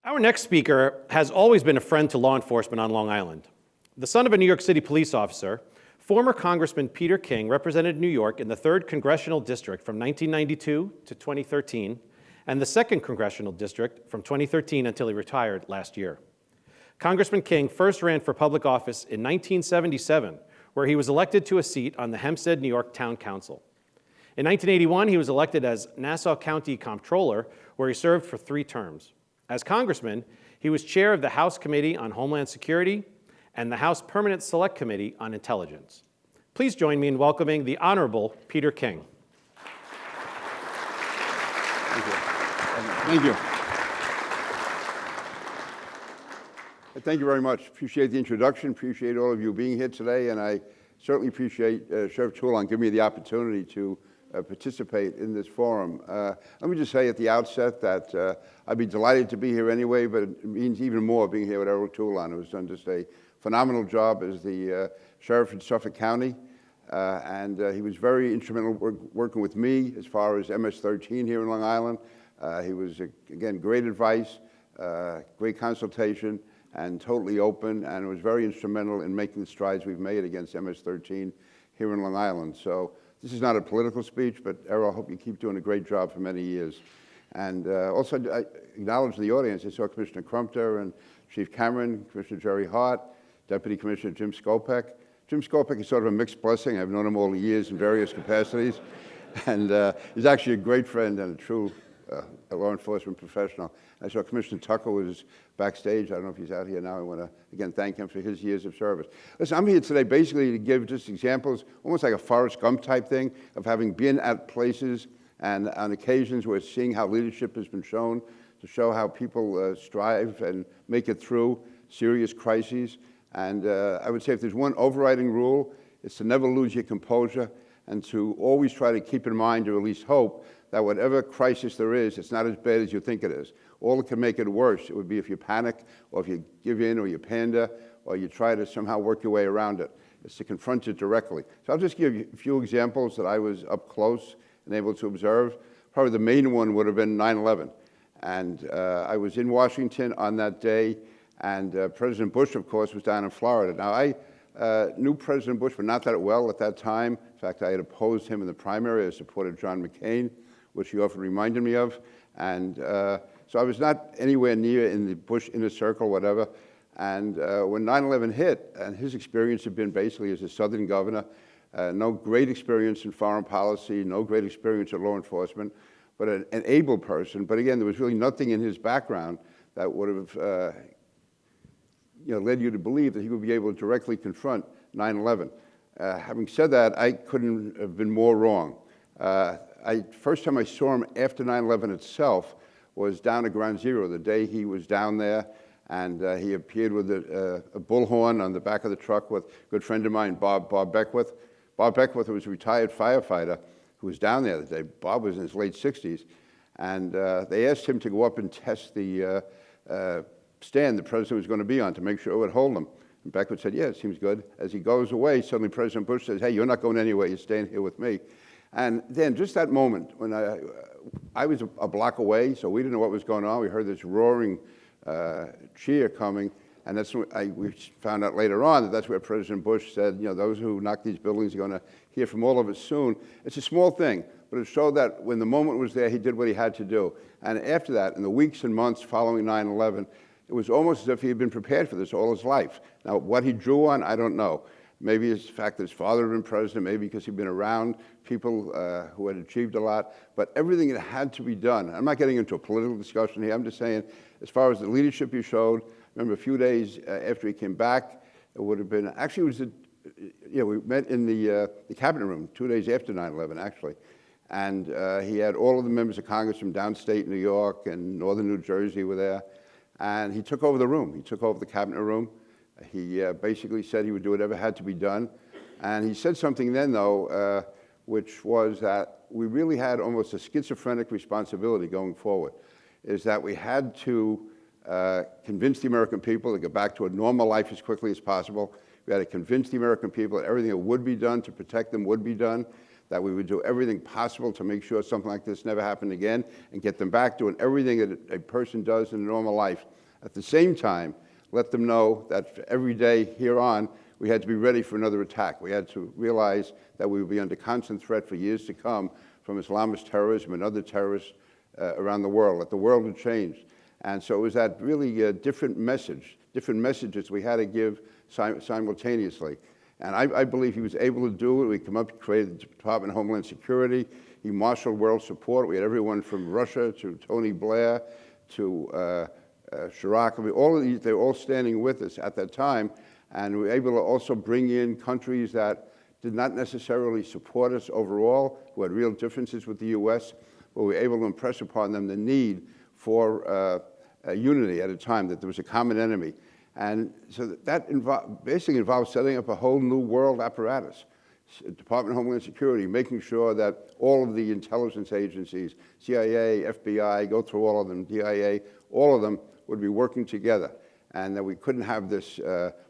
Our next speaker has always been a friend to law enforcement on Long Island. The son of a New York City police officer, former Congressman Peter King represented New York in the 3rd Congressional District from 1992 to 2013, and the 2nd Congressional District from 2013 until he retired last year. Congressman King first ran for public office in 1977, where he was elected to a seat on the Hempstead, New York Town Council. In 1981, he was elected as Nassau County Comptroller, where he served for 3 terms. As congressman, he was chair of the House Committee on Homeland Security and the House Permanent Select Committee on Intelligence. Please join me in welcoming the Honorable Peter King. Thank you. Thank you very much. Appreciate the introduction. Appreciate all of you being here today, and I certainly appreciate Sheriff Toulon giving me the opportunity to participate in this forum. Let me just say at the outset that I'd be delighted to be here anyway, but it means even more being here with Errol Toulon, who has done just a phenomenal job as the sheriff in Suffolk County, and he was very instrumental working with me as far as MS-13 here in Long Island. He was, again, great advice, great consultation, and totally open, and was very instrumental in making the strides we've made against MS-13 here in Long Island. So this is not a political speech, but Errol, I hope you keep doing a great job for many years. And also, I acknowledge the audience. I saw Commissioner Crumpter and Chief Cameron, Commissioner Jerry Hart, Deputy Commissioner Jim Skopek. Jim Skopek is sort of a mixed blessing. I've known him all the years in various capacities. And he's actually a great friend and a true law enforcement professional. I saw Commissioner Tucker was backstage. I don't know if he's out here now. I want to, again, thank him for his years of service. Listen, I'm here today basically to give just examples, almost like a Forrest Gump type thing, of having been at places and on occasions where seeing how leadership has been shown, to show how people strive and make it through serious crises. And I would say if there's one overriding rule, it's to never lose your composure and to always try to keep in mind, or at least hope, that whatever crisis there is, it's not as bad as you think it is. All that can make it worse, it would be if you panic, or if you give in, or you pander, or you try to somehow work your way around it. It's to confront it directly. So I'll just give you a few examples that I was up close and able to observe. Probably the main one would have been 9/11. And I was in Washington on that day, and President Bush, of course, was down in Florida. Now, I knew President Bush, but not that well at that time. In fact, I had opposed him in the primary. I supported John McCain, which he often reminded me of. And so I was not anywhere near in the Bush inner circle, whatever. And when 9/11 hit, and his experience had been basically as a Southern governor, no great experience in foreign policy, no great experience in law enforcement, but an able person. But again, there was really nothing in his background that would have led you to believe that he would be able to directly confront 9/11. Having said that, I couldn't have been more wrong. First time I saw him after 9/11 itself was down at Ground Zero, the day he was down there, and he appeared with a bullhorn on the back of the truck with a good friend of mine, Bob Beckwith. Bob Beckwith was a retired firefighter who was down there that day. Bob was in his late 60s, and they asked him to go up and test the stand the president was going to be on to make sure it would hold him. And Beckwith said, yeah, it seems good. As he goes away, suddenly President Bush says, hey, you're not going anywhere, you're staying here with me. And then just that moment, when I was a block away, so we didn't know what was going on. We heard this roaring cheer coming, and that's when we found out later on that that's where President Bush said, those who knock these buildings are going to hear from all of us soon. It's a small thing, but it showed that when the moment was there, he did what he had to do. And after that, in the weeks and months following 9/11, it was almost as if he had been prepared for this all his life. Now, what he drew on, I don't know. Maybe it's the fact that his father had been president, maybe because he'd been around people who had achieved a lot, but everything that had to be done. I'm not getting into a political discussion here. I'm just saying, as far as the leadership he showed, remember a few days after he came back, it would have been, actually it was, we met in the cabinet room 2 days after 9/11, actually. And he had all of the members of Congress from downstate New York and northern New Jersey were there. And he took over the room. He took over the cabinet room. He basically said he would do whatever had to be done. And he said something then, though, which was that we really had almost a schizophrenic responsibility going forward, is that we had to convince the American people to get back to a normal life as quickly as possible. We had to convince the American people that everything that would be done to protect them would be done, that we would do everything possible to make sure something like this never happened again and get them back doing everything that a person does in a normal life. At the same time, let them know that every day here on, we had to be ready for another attack. We had to realize that we would be under constant threat for years to come from Islamist terrorism and other terrorists around the world, that the world had changed. And so it was that really different messages we had to give simultaneously. And I believe he was able to do it. We come up, created the Department of Homeland Security. He marshaled world support. We had everyone from Russia to Tony Blair to Chirac. I mean, all of these, they were all standing with us at that time. And we were able to also bring in countries that did not necessarily support us overall, who had real differences with the U.S., but we were able to impress upon them the need for unity at a time, that there was a common enemy. And so that basically involves setting up a whole new world apparatus. Department of Homeland Security, making sure that all of the intelligence agencies, CIA, FBI, go through all of them, DIA, all of them would be working together. And that we couldn't have this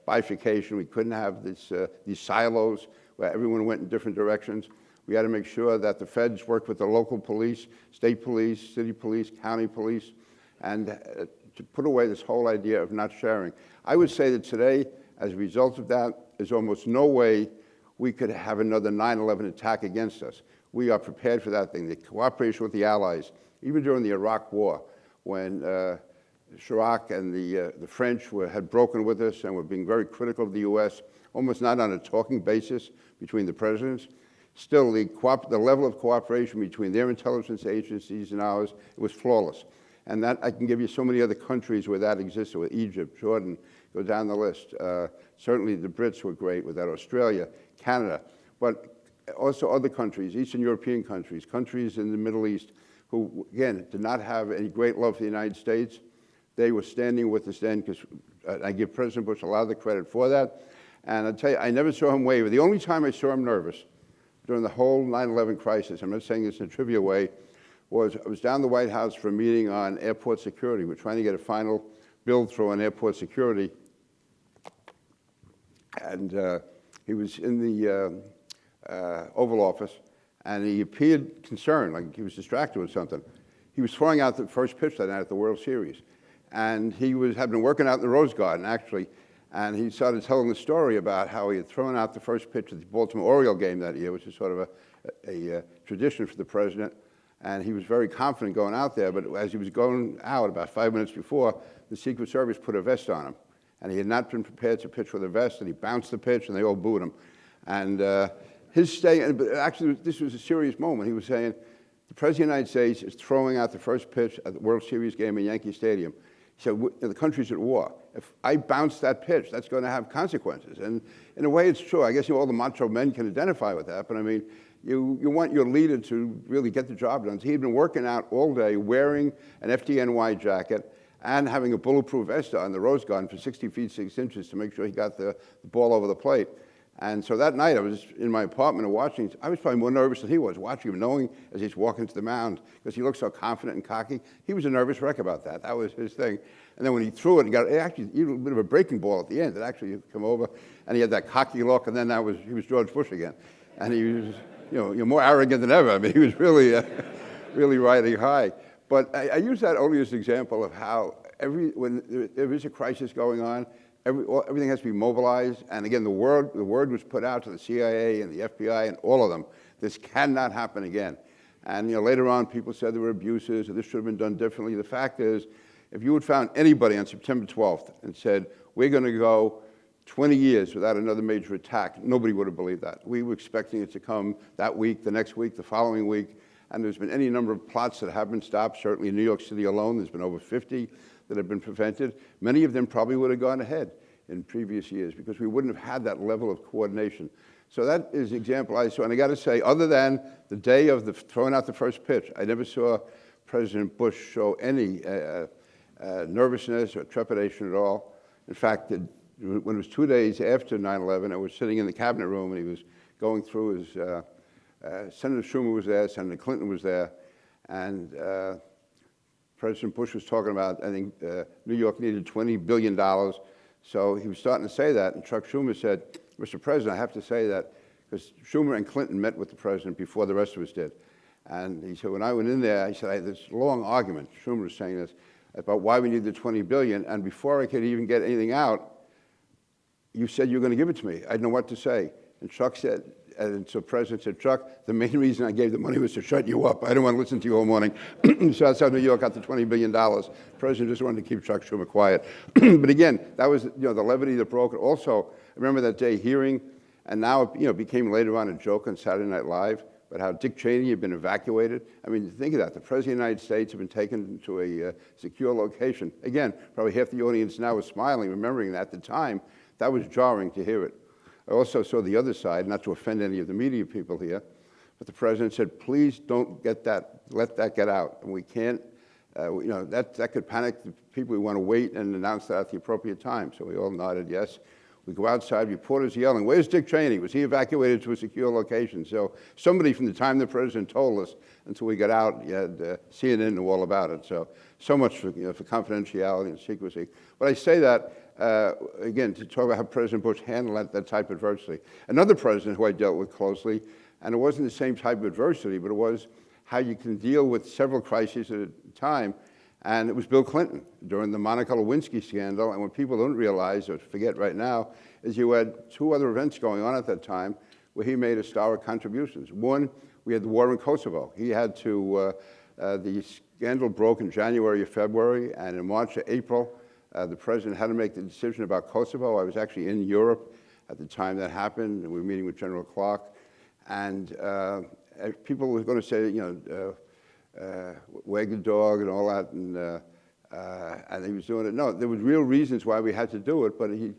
bifurcation, we couldn't have these silos where everyone went in different directions. We had to make sure that the feds worked with the local police, state police, city police, county police, and to put away this whole idea of not sharing. I would say that today, as a result of that, there's almost no way we could have another 9/11 attack against us. We are prepared for that thing. The cooperation with the Allies, even during the Iraq War, when Chirac and the French had broken with us and were being very critical of the U.S., almost not on a talking basis between the presidents. Still, the level of cooperation between their intelligence agencies and ours, it was flawless. And that, I can give you so many other countries where that existed, with Egypt, Jordan, go down the list. Certainly the Brits were great with that, Australia, Canada, but also other countries, Eastern European countries, countries in the Middle East, who, again, did not have any great love for the United States. They were standing with us then, because I give President Bush a lot of the credit for that. And I'll tell you, I never saw him waver. The only time I saw him nervous during the whole 9/11 crisis, I'm not saying this in a trivia way, was I was down the White House for a meeting on airport security. We're trying to get a final bill through on airport security. And he was in the Oval Office, and he appeared concerned, like he was distracted with something. He was throwing out the first pitch that night at the World Series. And he had been working out in the Rose Garden, actually, and he started telling the story about how he had thrown out the first pitch at the Baltimore Oriole game that year, which is sort of a tradition for the president. And he was very confident going out there, but as he was going out about 5 minutes before, the Secret Service put a vest on him. And he had not been prepared to pitch with a vest, and he bounced the pitch, and they all booed him. And his staying, but actually this was a serious moment. He was saying, the President of the United States is throwing out the first pitch at the World Series game in Yankee Stadium. He said, the country's at war. If I bounce that pitch, that's going to have consequences. And in a way, it's true. I guess all the macho men can identify with that. But I mean, you want your leader to really get the job done. So he'd been working out all day, wearing an FDNY jacket and having a bulletproof vest on the Rose Garden for 60 feet 6 inches to make sure he got the ball over the plate. And so that night, I was in my apartment and watching. I was probably more nervous than he was, watching him, knowing as he's walking to the mound, because he looked so confident and cocky. He was a nervous wreck about that. That was his thing. And then when he threw it, he got actually a little bit of a breaking ball at the end. It actually come over, and he had that cocky look, and then he was George Bush again. And he was, you're more arrogant than ever. I mean, he was really, really riding high. But I use that only as an example of how when there is a crisis going on, everything has to be mobilized. And again, the word was put out to the CIA and the FBI and all of them. This cannot happen again. And later on, people said there were abuses, or this should have been done differently. The fact is, if you had found anybody on September 12th and said, we're going to go 20 years without another major attack, nobody would have believed that. We were expecting it to come that week, the next week, the following week. And there's been any number of plots that have been stopped. Certainly in New York City alone, there's been over 50 that have been prevented. Many of them probably would have gone ahead in previous years because we wouldn't have had that level of coordination. So that is an example I saw. And I got to say, other than the day of the throwing out the first pitch, I never saw President Bush show any nervousness or trepidation at all. In fact, when it was 2 days after 9/11, I was sitting in the cabinet room, and he was going through his, Senator Schumer was there, Senator Clinton was there, and President Bush was talking about, I think, New York needed $20 billion. So he was starting to say that, and Chuck Schumer said, Mr. President, I have to say that because Schumer and Clinton met with the president before the rest of us did. And he said, when I went in there, he said, I had this long argument, Schumer was saying this, about why we need the $20 billion, and before I could even get anything out, you said you were going to give it to me. I didn't know what to say. And Chuck said, and so the president said, Chuck, the main reason I gave the money was to shut you up. I didn't want to listen to you all morning. So that's how New York got the $20 billion. The president just wanted to keep Chuck Schumer quiet. But again, that was the levity that broke it. Also, I remember that day hearing, and now it became later on a joke on Saturday Night Live, but how Dick Cheney had been evacuated. I mean, think of that. The President of the United States had been taken to a secure location. Again, probably half the audience now is smiling, remembering that at the time, that was jarring to hear it. I also saw the other side, not to offend any of the media people here, but the president said, please don't let that get out. And we can't, that could panic the people who want to wait and announce that at the appropriate time. So we all nodded yes. We go outside, reporters yelling, where's Dick Cheney? Was he evacuated to a secure location? So somebody from the time the president told us until we got out, you had CNN knew all about it. So much for confidentiality and secrecy. But I say that, again, to talk about how President Bush handled that type of adversity. Another president who I dealt with closely, and it wasn't the same type of adversity, but it was how you can deal with several crises at a time. And it was Bill Clinton during the Monica Lewinsky scandal. And what people don't realize or forget right now is you had two other events going on at that time where he made historic contributions. One, we had the war in Kosovo. He had to, the scandal broke in January or February, and in March or April, the president had to make the decision about Kosovo. I was actually in Europe at the time that happened, and we were meeting with General Clark. And people were going to say, wag the dog and all that, and he was doing it. No, there was real reasons why we had to do it, but he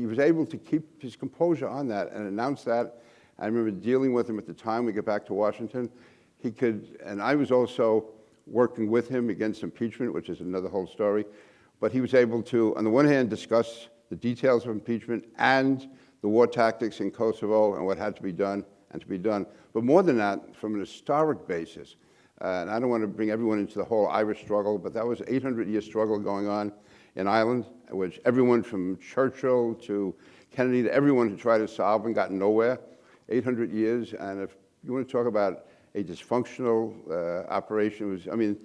was able to keep his composure on that and announce that. I remember dealing with him at the time we got back to Washington. He could, and I was also working with him against impeachment, which is another whole story, but he was able to, on the one hand, discuss the details of impeachment and the war tactics in Kosovo and what had to be done and to be done. But more than that, from an historic basis, and I don't want to bring everyone into the whole Irish struggle, but that was an 800-year struggle going on in Ireland, which everyone from Churchill to Kennedy to everyone who tried to solve and got nowhere, 800 years. And if you want to talk about a dysfunctional operation,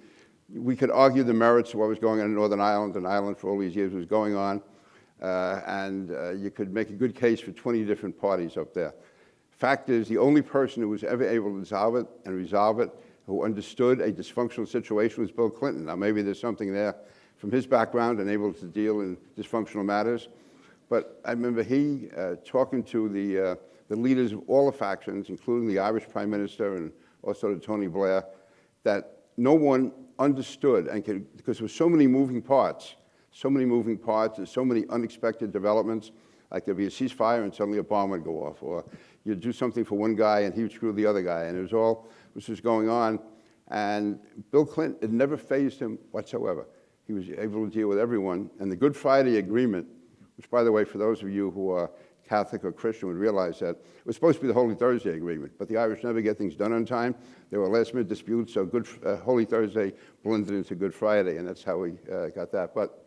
we could argue the merits of what was going on in Northern Ireland and Ireland for all these years was going on, and you could make a good case for 20 different parties up there. Fact is, the only person who was ever able to dissolve it and resolve it, who understood a dysfunctional situation, was Bill Clinton. Now, maybe there's something there from his background and able to deal in dysfunctional matters. But I remember he talking to the leaders of all the factions, including the Irish Prime Minister and also to Tony Blair, that no one understood, and because there were so many moving parts and so many unexpected developments, like there'd be a ceasefire and suddenly a bomb would go off, or you'd do something for one guy and he would screw the other guy, and it was all this was going on. And Bill Clinton, it never fazed him whatsoever. He was able to deal with everyone. And the Good Friday Agreement, which, by the way, for those of you who are Catholic or Christian would realize that, it was supposed to be the Holy Thursday Agreement, but the Irish never get things done on time. There were last-minute disputes, so Holy Thursday blended into Good Friday, and that's how we got that. But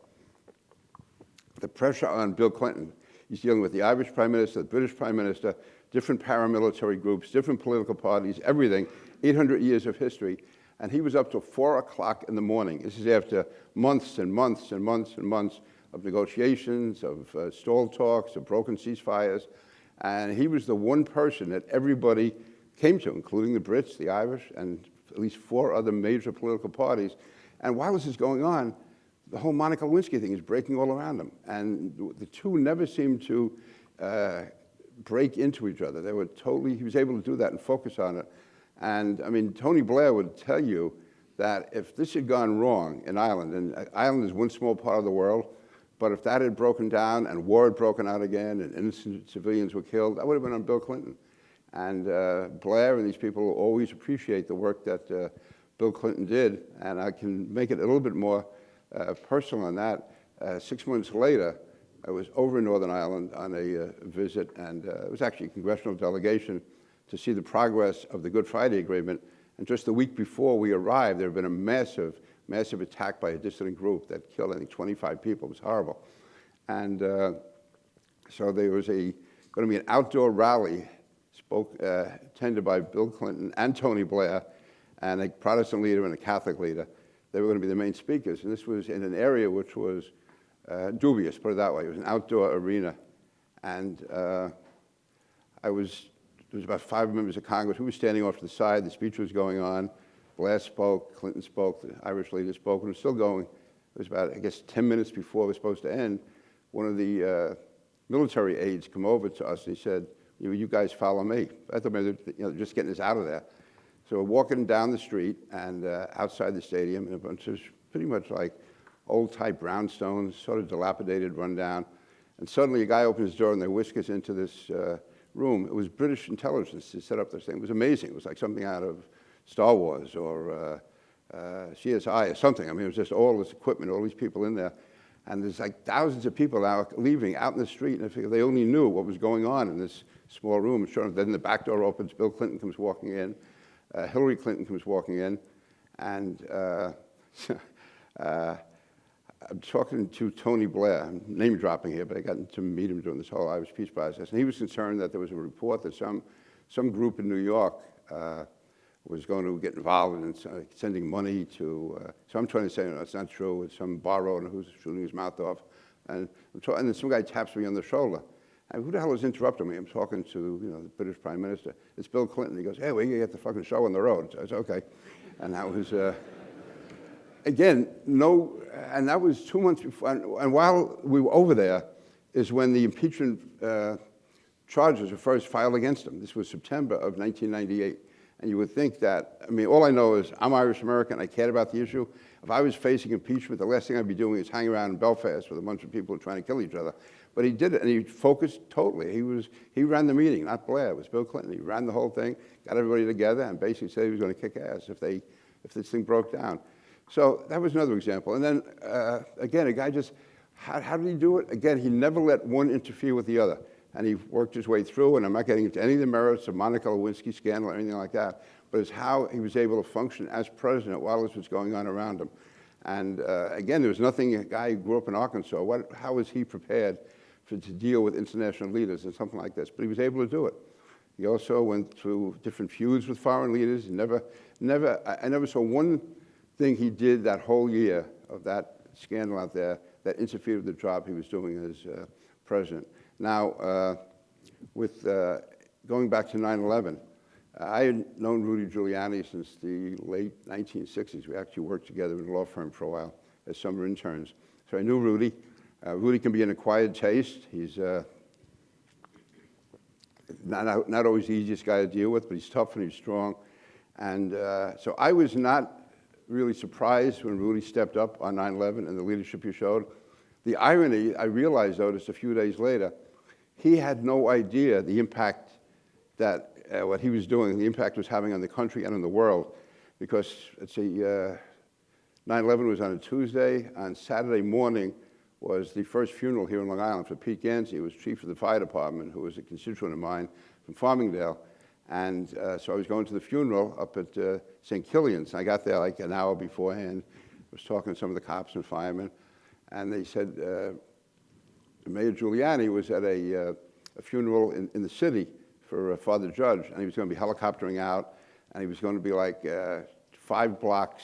the pressure on Bill Clinton, he's dealing with the Irish Prime Minister, the British Prime Minister, different paramilitary groups, different political parties, everything, 800 years of history. And he was up till 4 o'clock in the morning. This is after months and months and months and months of negotiations, of stalled talks, of broken ceasefires. And he was the one person that everybody came to, including the Brits, the Irish, and at least 4 other major political parties. And while this is going on, the whole Monica Lewinsky thing is breaking all around them. And the two never seemed to break into each other. They were he was able to do that and focus on it. And I mean, Tony Blair would tell you that if this had gone wrong in Ireland, and Ireland is one small part of the world, but if that had broken down and war had broken out again and innocent civilians were killed, that would have been on Bill Clinton. And Blair and these people will always appreciate the work that Bill Clinton did. And I can make it a little bit more personal on that. 6 months later, I was over in Northern Ireland on a visit, and it was actually a congressional delegation to see the progress of the Good Friday Agreement. And just the week before we arrived, there had been a massive attack by a dissident group that killed, I think, 25 people. It was horrible. And so there was going to be an outdoor rally attended by Bill Clinton and Tony Blair, and a Protestant leader and a Catholic leader. They were going to be the main speakers, and this was in an area which was dubious, put it that way. It was an outdoor arena, and there was about 5 members of Congress who were standing off to the side. The speech was going on. Blair spoke, Clinton spoke, the Irish leader spoke, and it was still going. It was about, I guess, 10 minutes before it was supposed to end. One of the military aides come over to us and he said, you guys follow me. I thought maybe just getting us out of there. So we're walking down the street and outside the stadium, and a bunch of pretty much like old-type brownstones, sort of dilapidated, rundown. And suddenly a guy opens his door and they whisk us into this room. It was British intelligence that set up this thing. It was amazing. It was like something out of Star Wars or CSI or something. I mean, it was just all this equipment, all these people in there. And there's like thousands of people now leaving out in the street, and I figured they only knew what was going on in this small room. And sure enough, then the back door opens, Bill Clinton comes walking in, Hillary Clinton comes walking in, and I'm talking to Tony Blair. I'm name dropping here, but I got to meet him during this whole Irish peace process. And he was concerned that there was a report that some group in New York was going to get involved in sending money to, so I'm trying to say, no, it's not true. It's some bar owner who's shooting his mouth off. And then some guy taps me on the shoulder. And who the hell is interrupting me? I'm talking to the British Prime Minister. It's Bill Clinton. He goes, hey, we're going to get the fucking show on the road. So I said, okay. And that was, again, and that was 2 months before. And while we were over there is when the impeachment charges were first filed against him. This was September of 1998. And you would think that, I mean, all I know is I'm Irish American, I cared about the issue. If I was facing impeachment, the last thing I'd be doing is hanging around in Belfast with a bunch of people trying to kill each other. But he did it, and he focused totally. He ran the meeting, not Blair, it was Bill Clinton. He ran the whole thing, got everybody together, and basically said he was going to kick ass if this thing broke down. So that was another example. And then, again, a guy just, how did he do it? Again, he never let one interfere with the other. And he worked his way through, and I'm not getting into any of the merits of Monica Lewinsky scandal or anything like that, but it's how he was able to function as president while this was going on around him. And again, there was nothing, a guy who grew up in Arkansas, how was he prepared to deal with international leaders and something like this? But he was able to do it. He also went through different feuds with foreign leaders. I never saw one thing he did that whole year of that scandal out there that interfered with the job he was doing as president. Now, with going back to 9/11, I had known Rudy Giuliani since the late 1960s. We actually worked together in a law firm for a while as summer interns. So I knew Rudy. Rudy can be an acquired taste. He's not always the easiest guy to deal with, but he's tough and he's strong. And so I was not really surprised when Rudy stepped up on 9/11 and the leadership he showed. The irony, I realized, though, just a few days later, he had no idea the impact that what he was doing, the impact it was having on the country and on the world. Because, let's see, 9/11 was on a Tuesday. On Saturday morning was the first funeral here in Long Island for Pete Gansey, who was chief of the fire department, who was a constituent of mine from Farmingdale. And so I was going to the funeral up at St. Killian's. I got there like an hour beforehand. I was talking to some of the cops and firemen. And they said Mayor Giuliani was at a funeral in the city for Father Judge, and he was going to be helicoptering out, and he was going to be like 5 blocks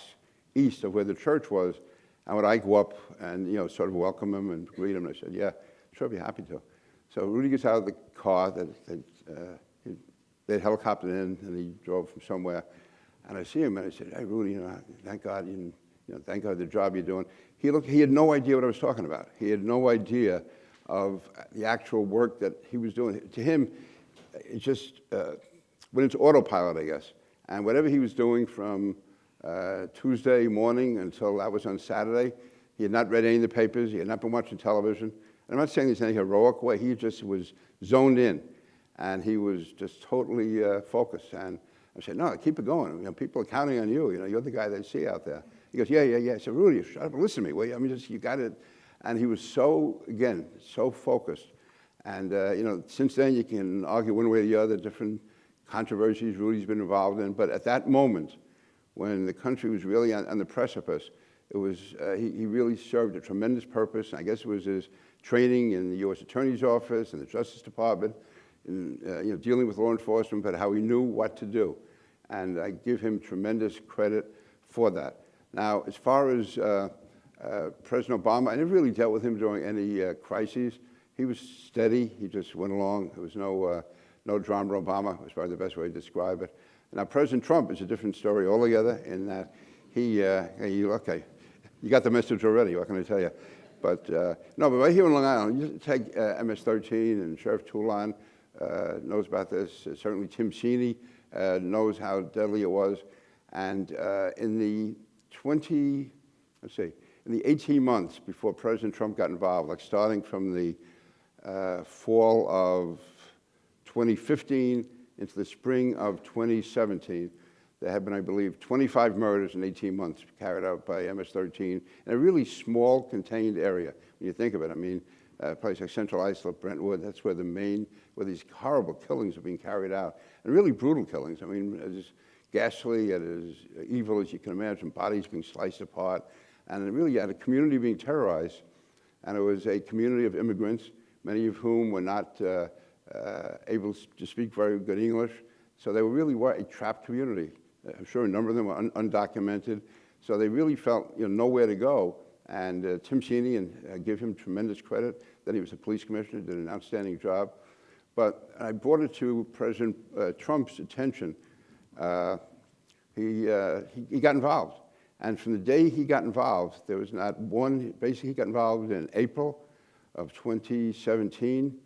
east of where the church was. And would I go up and sort of welcome him and greet him? And I said, yeah, sure, I'd be happy to. So Rudy gets out of the car that they'd helicoptered in, and he drove from somewhere. And I see him, and I said, hey, Rudy, thank God, thank God the job you're doing. He had no idea what I was talking about. He had no idea of the actual work that he was doing. To him, it just went into autopilot, I guess. And whatever he was doing from Tuesday morning until that was on Saturday, he had not read any of the papers. He had not been watching television. And I'm not saying there's any heroic way. He just was zoned in, and he was just totally focused. And I said, no, keep it going. People are counting on you. You're the guy they see out there. He goes, yeah. I said, Rudy, shut up and listen to me, will you? I mean, you got it. And he was so focused. And, since then, you can argue one way or the other, different controversies Rudy's been involved in. But at that moment, when the country was really on the precipice, it was, he really served a tremendous purpose. And I guess it was his training in the U.S. Attorney's Office and the Justice Department. in dealing with law enforcement, but how he knew what to do. And I give him tremendous credit for that. Now, as far as President Obama, I never really dealt with him during any crises. He was steady. He just went along. There was no drama. Obama was probably the best way to describe it. Now, President Trump is a different story altogether in that okay, you got the message already. What can I tell you? But no, but right here in Long Island, you take MS-13, and Sheriff Toulon knows about this. Certainly Tim Cini knows how deadly it was. And in the 18 months before President Trump got involved, like starting from the fall of 2015 into the spring of 2017, there have been, I believe, 25 murders in 18 months carried out by MS-13 in a really small, contained area. When you think of it, I mean, a place like Central Islip, Brentwood, that's where where these horrible killings are being carried out, and really brutal killings. I mean, as ghastly and as evil as you can imagine, bodies being sliced apart, and really you had a community being terrorized, and it was a community of immigrants, many of whom were not able to speak very good English, so they really were a trapped community. I'm sure a number of them were undocumented, so they really felt nowhere to go. And Tim Cini, and I give him tremendous credit that he was a police commissioner, did an outstanding job. But I brought it to President Trump's attention. He got involved. And from the day he got involved, there was not one, basically he got involved in April of 2017.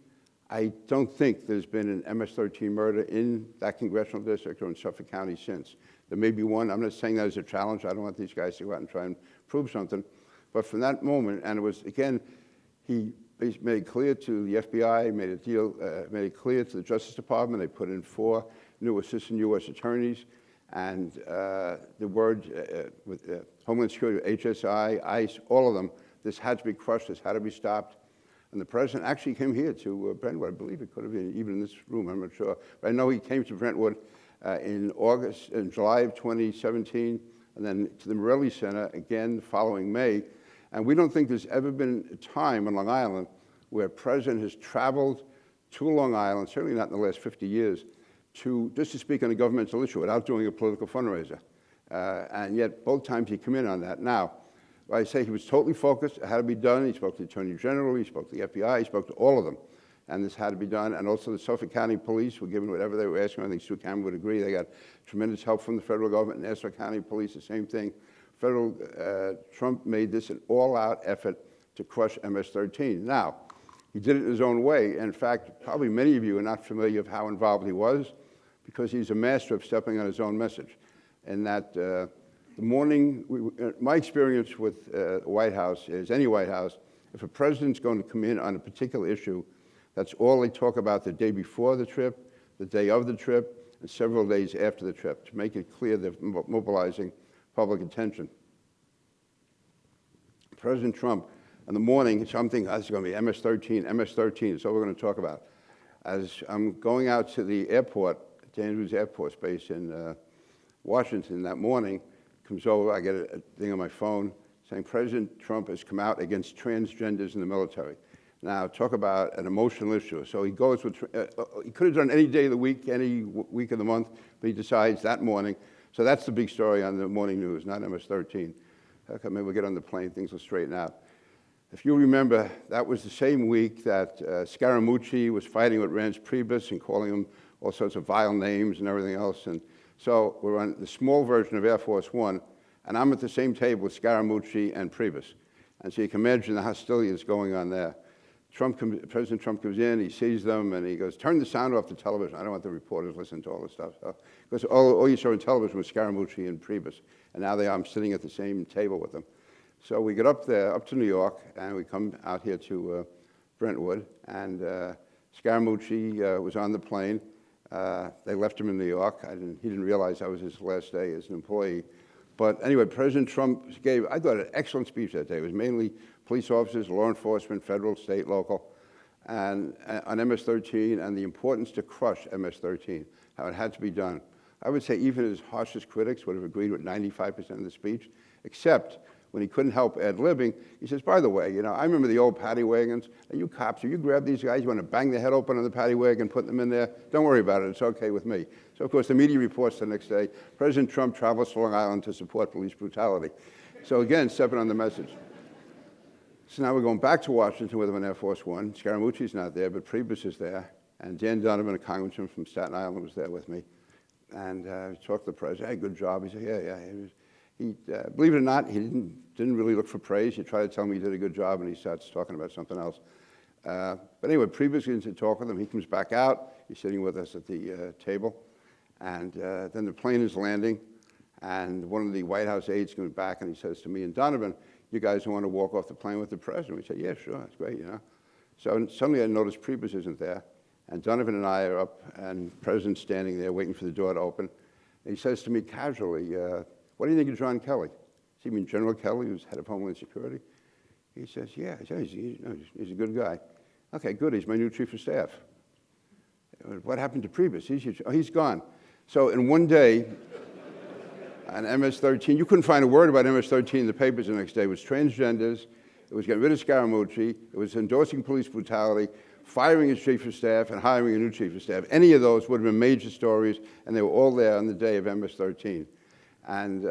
I don't think there's been an MS-13 murder in that congressional district or in Suffolk County since. There may be one. I'm not saying that as a challenge. I don't want these guys to go out and try and prove something. But from that moment, and it was, again, he made it clear to the FBI, made it clear to the Justice Department. They put in 4 new assistant U.S. attorneys. And the word with Homeland Security, HSI, ICE, all of them, this had to be crushed, this had to be stopped. And the president actually came here to Brentwood. I believe it could have been even in this room, I'm not sure. But I know he came to Brentwood in July of 2017, and then to the Morelli Center again the following May. And we don't think there's ever been a time on Long Island where a president has traveled to Long Island, certainly not in the last 50 years, just to speak on a governmental issue without doing a political fundraiser. And yet both times he came in on that. Now, I say he was totally focused. It had to be done. He spoke to the Attorney General. He spoke to the FBI. He spoke to all of them. And this had to be done. And also the Suffolk County Police were given whatever they were asking. I think Sue Cameron would agree. They got tremendous help from the federal government. Nassau County Police, the same thing. Trump made this an all-out effort to crush MS-13. Now, he did it in his own way. In fact, probably many of you are not familiar with how involved he was because he's a master of stepping on his own message. And that the morning, my experience with the White House is any White House, if a president's going to come in on a particular issue, that's all they talk about the day before the trip, the day of the trip, and several days after the trip to make it clear they're mobilizing public attention. President Trump, in the morning, something that's going to be MS-13, MS-13 is all we're going to talk about. As I'm going out to the airport, Andrews Air Force Base in Washington that morning, comes over, I get a thing on my phone saying President Trump has come out against transgenders in the military. Now, talk about an emotional issue. So he goes with, he could have done any day of the week, any week of the month, but he decides that morning. So that's the big story on the morning news, not MS-13. Okay, maybe we'll get on the plane, things will straighten out. If you remember, that was the same week that Scaramucci was fighting with Reince Priebus and calling him all sorts of vile names and everything else. And so we're on the small version of Air Force One, and I'm at the same table with Scaramucci and Priebus. And so you can imagine the hostility that's going on there. President Trump comes in, he sees them, and he goes, turn the sound off the television. I don't want the reporters listening to all this stuff. So, because all you saw on television was Scaramucci and Priebus, and now I'm sitting at the same table with them. So we get up there, up to New York, and we come out here to Brentwood, and Scaramucci was on the plane. They left him in New York. He didn't realize that was his last day as an employee. But anyway, President Trump gave, I thought, an excellent speech that day. It was mainly police officers, law enforcement, federal, state, local, and on MS-13 and the importance to crush MS-13, how it had to be done. I would say even his harshest critics would have agreed with 95% of the speech, except when he couldn't help ad-libbing, he says, by the way, you know, I remember the old paddy wagons, and you cops, if you grab these guys, you want to bang their head open on the paddy wagon, put them in there, don't worry about it, it's okay with me. So, of course, the media reports the next day, President Trump travels to Long Island to support police brutality. So, again, stepping on the message. So now we're going back to Washington with him on Air Force One. Scaramucci's not there, but Priebus is there. And Dan Donovan, a congressman from Staten Island, was there with me. And we talked to the president. Hey, good job. He said, yeah. Believe it or not, he didn't really look for praise. He tried to tell me he did a good job, and he starts talking about something else. But anyway, Priebus gets to talk with him. He comes back out. He's sitting with us at the table. And then the plane is landing. And one of the White House aides comes back, and he says to me and Donovan, you guys want to walk off the plane with the president? We said, yeah, sure, that's great, you know. So suddenly I noticed Priebus isn't there, and Donovan and I are up, and the president's standing there waiting for the door to open. And he says to me casually, what do you think of John Kelly? Does he mean General Kelly, who's head of Homeland Security? He says, yeah, he's a good guy. Okay, good, he's my new chief of staff. What happened to Priebus? He's gone. So in one day, on MS-13, you couldn't find a word about MS-13 in the papers the next day. It was transgenders, it was getting rid of Scaramucci, it was endorsing police brutality, firing his chief of staff, and hiring a new chief of staff. Any of those would have been major stories, and they were all there on the day of MS-13. And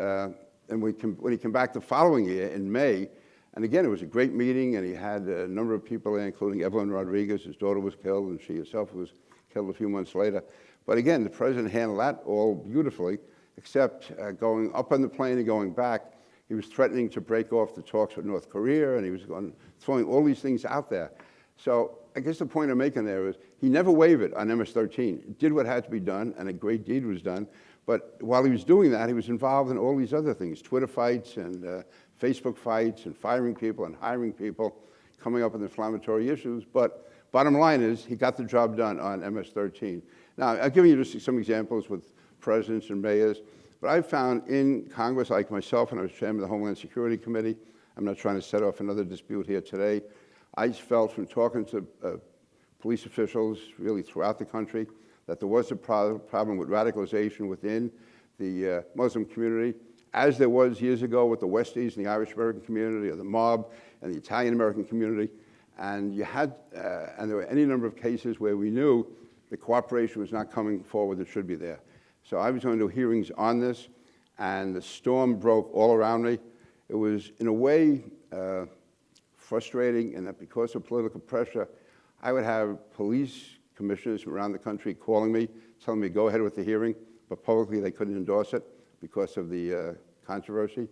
when he came back the following year, in May, and again, it was a great meeting, and he had a number of people there, including Evelyn Rodriguez. His daughter was killed, and she herself was killed a few months later. But again, the president handled that all beautifully, except going up on the plane and going back, he was threatening to break off the talks with North Korea, and he was throwing all these things out there. So I guess the point I'm making there is he never wavered on MS-13. He did what had to be done, and a great deed was done. But while he was doing that, he was involved in all these other things, Twitter fights and Facebook fights and firing people and hiring people, coming up with inflammatory issues. But bottom line is he got the job done on MS-13. Now, I'll give you just some examples with presidents and mayors. But I've found in Congress, like myself, and I was chairman of the Homeland Security Committee, I'm not trying to set off another dispute here today, I felt from talking to police officials really throughout the country that there was a problem with radicalization within the Muslim community, as there was years ago with the Westies and the Irish American community, or the mob and the Italian American community. And you had, and there were any number of cases where we knew the cooperation was not coming forward that should be there. So I was going to hearings on this, and the storm broke all around me. It was, in a way, frustrating, in that because of political pressure, I would have police commissioners from around the country calling me, telling me to go ahead with the hearing, but publicly they couldn't endorse it because of the controversy.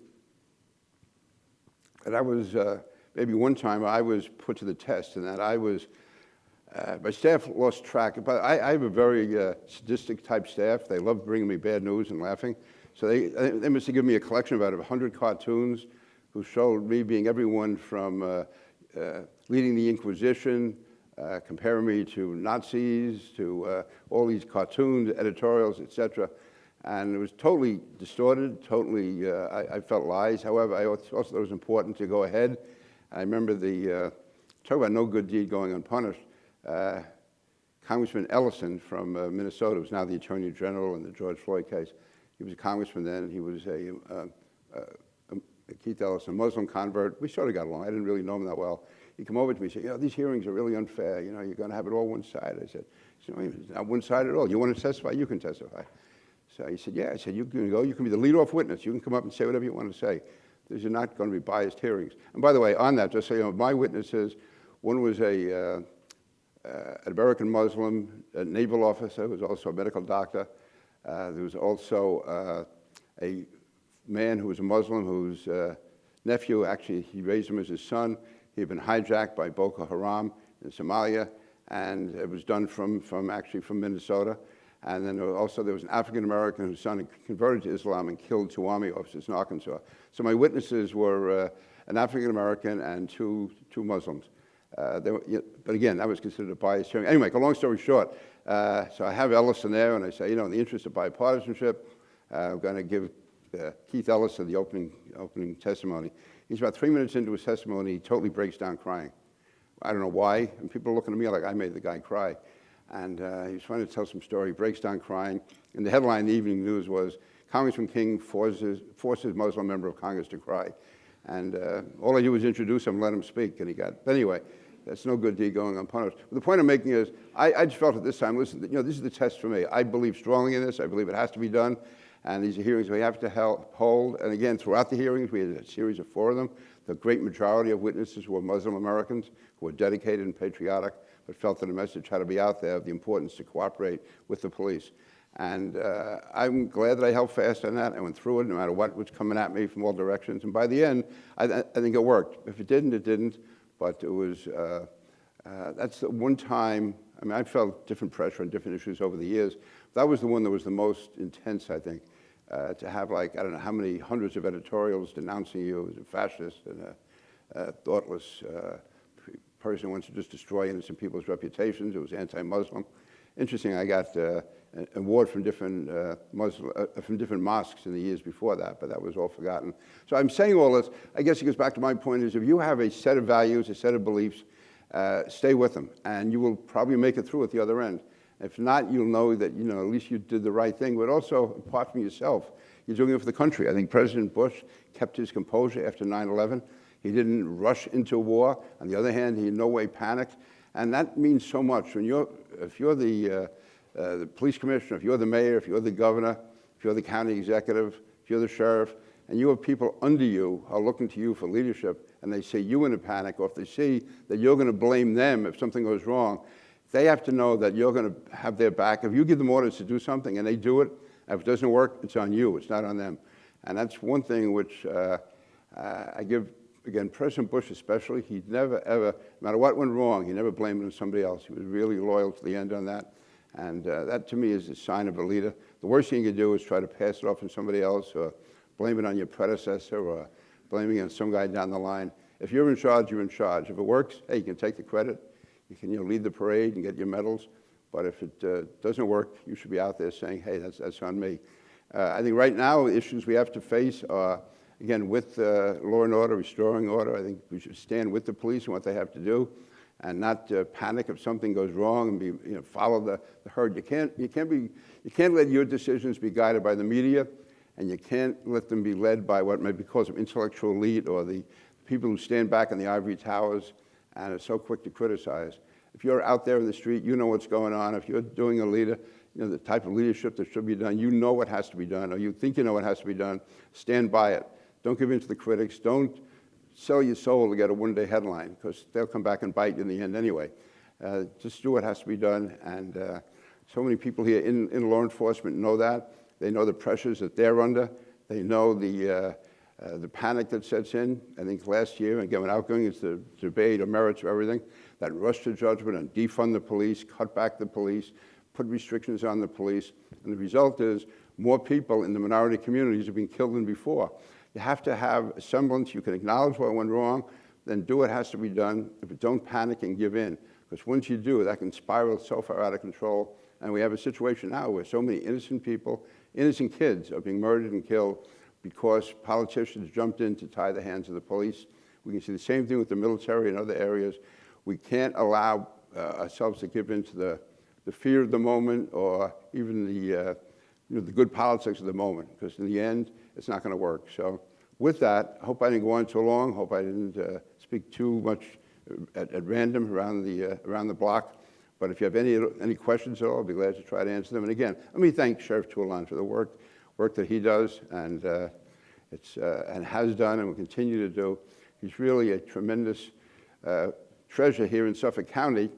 And I was, maybe one time I was put to the test, in that I was, my staff lost track, but I have a very sadistic type staff. They love bringing me bad news and laughing. So they must have given me a collection of about 100 cartoons who showed me being everyone from leading the Inquisition, comparing me to Nazis, to all these cartoons, editorials, etc. And it was totally distorted, totally, I felt lies. However, I also thought it was important to go ahead. I remember talk about no good deed going unpunished. Congressman Ellison from Minnesota, who's now the Attorney General in the George Floyd case. He was a congressman then. He was Keith Ellison, a Muslim convert. We sort of got along. I didn't really know him that well. He came over to me and said, you know, these hearings are really unfair. You know, you're going to have it all one side. I said, it's not one side at all. You want to testify? You can testify. So he said, yeah. I said, you can go. You can be the lead-off witness. You can come up and say whatever you want to say. These are not going to be biased hearings. And by the way, on that, just so you know, my witnesses, one was an American Muslim, a naval officer who was also a medical doctor. There was also a man who was a Muslim whose nephew, actually, he raised him as his son. He had been hijacked by Boko Haram in Somalia, and it was done from Minnesota. And then there was an African American whose son had converted to Islam and killed 2 Army officers in Arkansas. So my witnesses were an African American and two Muslims. But again, that was considered a biased hearing. Anyway, a long story short, so I have Ellison there, and I say, you know, in the interest of bipartisanship, I'm going to give Keith Ellison the opening testimony. He's about 3 minutes into his testimony, he totally breaks down crying. I don't know why, and people are looking at me like I made the guy cry. And he was trying to tell some story, breaks down crying. And the headline in the evening news was, Congressman King forces Muslim member of Congress to cry. And all I do is introduce him, let him speak, and he got, but anyway, that's no good deed going unpunished. But the point I'm making is, I just felt at this time, listen, this is the test for me. I believe strongly in this. I believe it has to be done. And these are hearings we have to hold. And again, throughout the hearings, we had a series of 4 of them. The great majority of witnesses were Muslim Americans who were dedicated and patriotic, but felt that the message had to be out there of the importance to cooperate with the police. And I'm glad that I held fast on that. I went through it no matter what was coming at me from all directions. And by the end, I think it worked. If it didn't, it didn't. But it was, that's the one time, I mean, I felt different pressure on different issues over the years. That was the one that was the most intense, I think, to have like, I don't know how many hundreds of editorials denouncing you as a fascist and a thoughtless person who wants to just destroy innocent people's reputations. It was anti-Muslim. Interesting, I got an award from different mosques in the years before that, but that was all forgotten. So I'm saying all this, I guess it goes back to my point is if you have a set of values, a set of beliefs, stay with them, and you will probably make it through at the other end. If not, you'll know that, at least you did the right thing, but also, apart from yourself, you're doing it for the country. I think President Bush kept his composure after 9/11. He didn't rush into war. On the other hand, he in no way panicked. And that means so much. If you're the police commissioner, if you're the mayor, if you're the governor, if you're the county executive, if you're the sheriff, and you have people under you who are looking to you for leadership, and they see you in a panic, or if they see that you're going to blame them if something goes wrong, they have to know that you're going to have their back. If you give them orders to do something and they do it, if it doesn't work, it's on you. It's not on them. And that's one thing which I give, again, President Bush especially, he never, ever, no matter what went wrong, he never blamed it on somebody else. He was really loyal to the end on that. And that, to me, is a sign of a leader. The worst thing you can do is try to pass it off on somebody else or blame it on your predecessor or blaming it on some guy down the line. If you're in charge, you're in charge. If it works, hey, you can take the credit. You can lead the parade and get your medals. But if it doesn't work, you should be out there saying, hey, that's on me. I think right now, the issues we have to face are, again, with law and order, restoring order. I think we should stand with the police and what they have to do and not panic if something goes wrong and follow the herd. You can't let your decisions be guided by the media, and you can't let them be led by what may be called an intellectual elite or the people who stand back in the ivory towers and are so quick to criticize. If you're out there in the street, you know what's going on. If you're doing a leader, the type of leadership that should be done, you know what has to be done, or you think you know what has to be done, stand by it. Don't give in to the critics. Don't sell your soul to get a one-day headline, because they'll come back and bite you in the end anyway. Just do what has to be done, and so many people here in law enforcement know that. They know the pressures that they're under. They know the panic that sets in. I think last year, again, without going into the debate or merits of everything, that rush to judgment and defund the police, cut back the police, put restrictions on the police, and the result is more people in the minority communities have been killed than before. You have to have a semblance. You can acknowledge what went wrong, then do what has to be done, but don't panic and give in, because once you do, that can spiral so far out of control. And we have a situation now where so many innocent people, innocent kids are being murdered and killed because politicians jumped in to tie the hands of the police. We can see the same thing with the military and other areas. We can't allow ourselves to give in to the fear of the moment or even the good politics of the moment, because in the end, it's not going to work. So with that, I hope I didn't go on too long. Hope I didn't speak too much at random around the block. But if you have any questions at all, I'll be glad to try to answer them. And again, let me thank Sheriff Toulon for the work that he does and has done and will continue to do. He's really a tremendous treasure here in Suffolk County.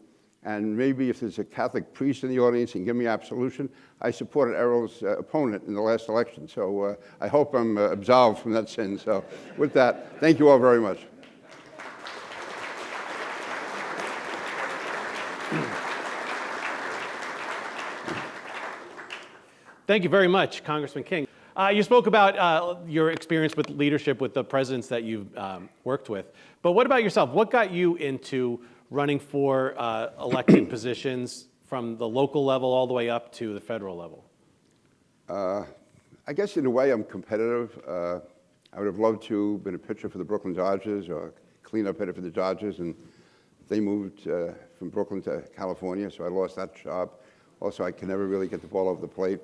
And maybe if there's a Catholic priest in the audience and give me absolution, I supported Errol's opponent in the last election. So I hope I'm absolved from that sin. So with that, thank you all very much. Thank you very much, Congressman King. You spoke about your experience with leadership with the presidents that you've worked with. But what about yourself? What got you into running for elected positions from the local level all the way up to the federal level? I guess in a way I'm competitive. I would have loved to have been a pitcher for the Brooklyn Dodgers or cleanup hitter for the Dodgers, and they moved from Brooklyn to California, so I lost that job. Also, I can never really get the ball over the plate.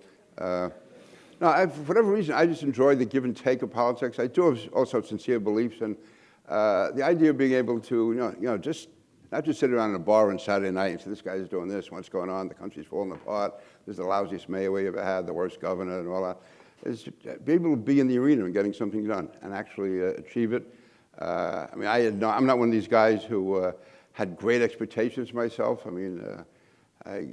No, for whatever reason, I just enjoy the give and take of politics. I do also have sincere beliefs, and the idea of being able to, just not just sit around in a bar on Saturday night and say, this guy's doing this, what's going on, the country's falling apart, this is the lousiest mayor we ever had, the worst governor, and all that. Is be able to be in the arena and getting something done and actually achieve it. I mean, I'm not one of these guys who had great expectations of myself. I mean, I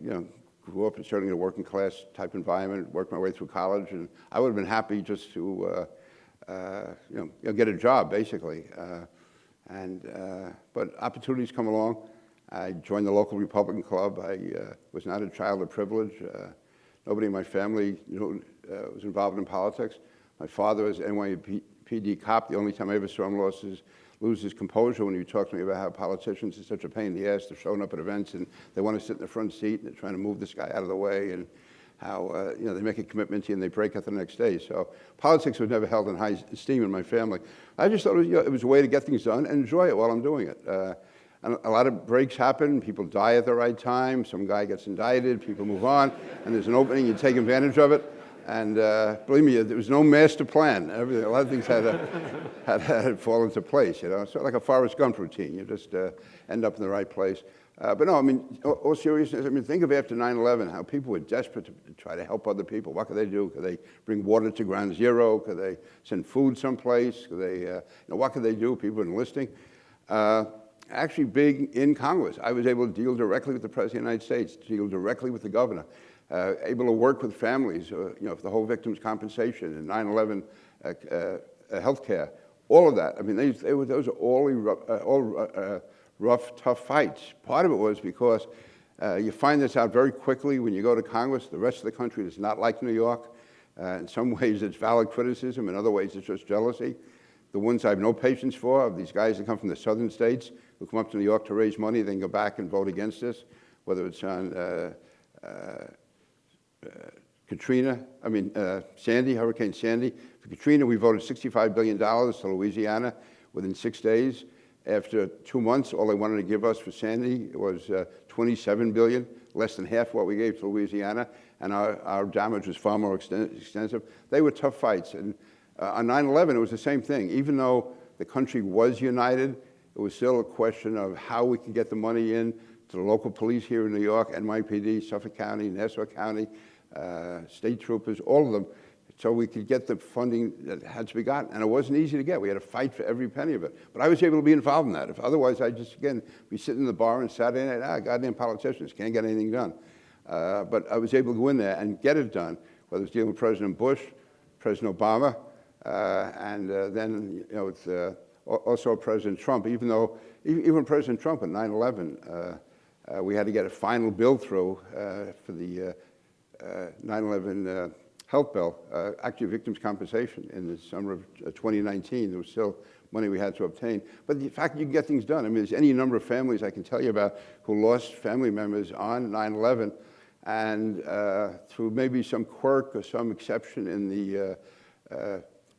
grew up in certainly a working class type environment, worked my way through college, and I would have been happy just to get a job, basically. But opportunities come along. I joined the local Republican club. I was not a child of privilege. Nobody in my family was involved in politics. My father was an NYPD cop. The only time I ever saw him lose his composure when he talked to me about how politicians are such a pain in the ass. They're showing up at events and they want to sit in the front seat and they're trying to move this guy out of the way, and how they make a commitment to you and they break it the next day. So politics was never held in high esteem in my family. I just thought it was a way to get things done and enjoy it while I'm doing it. And a lot of breaks happen. People die at the right time. Some guy gets indicted. People move on, and there's an opening. You take advantage of it. And believe me, there was no master plan. A lot of things had to fall into place. It's sort of like a Forrest Gump routine. You just end up in the right place. But no, I mean, all seriousness, I mean, think of after 9/11, how people were desperate to try to help other people. What could they do? Could they bring water to ground zero? Could they send food someplace? Could they, what could they do? People were enlisting. Actually, being in Congress, I was able to deal directly with the President of the United States, deal directly with the governor, able to work with families, for the whole victims' compensation and 9/11 health care, all of that. I mean, those are all rough, tough fights. Part of it was because you find this out very quickly when you go to Congress. The rest of the country is not like New York. In some ways, it's valid criticism. In other ways, it's just jealousy. The ones I have no patience for are these guys that come from the southern states who come up to New York to raise money, then go back and vote against us, whether it's on Sandy, Hurricane Sandy. For Katrina, we voted $65 billion to Louisiana within 6 days. After 2 months, all they wanted to give us for Sandy was $27 billion, less than half what we gave to Louisiana, and our damage was far more extensive. They were tough fights. And on 9/11, it was the same thing. Even though the country was united, it was still a question of how we could get the money in to the local police here in New York, NYPD, Suffolk County, Nassau County, state troopers, all of them, so we could get the funding that had to be gotten. And it wasn't easy to get. We had to fight for every penny of it. But I was able to be involved in that. Otherwise, I'd just, again, be sitting in the bar on Saturday night, goddamn politicians, can't get anything done. But I was able to go in there and get it done, whether it was dealing with President Bush, President Obama, and then, with also President Trump. Even President Trump in 9/11, we had to get a final bill through for the 9/11 health bill, actually victims' compensation in the summer of 2019. There was still money we had to obtain. But the fact that you can get things done, I mean, there's any number of families I can tell you about who lost family members on 9/11, and through maybe some quirk or some exception in the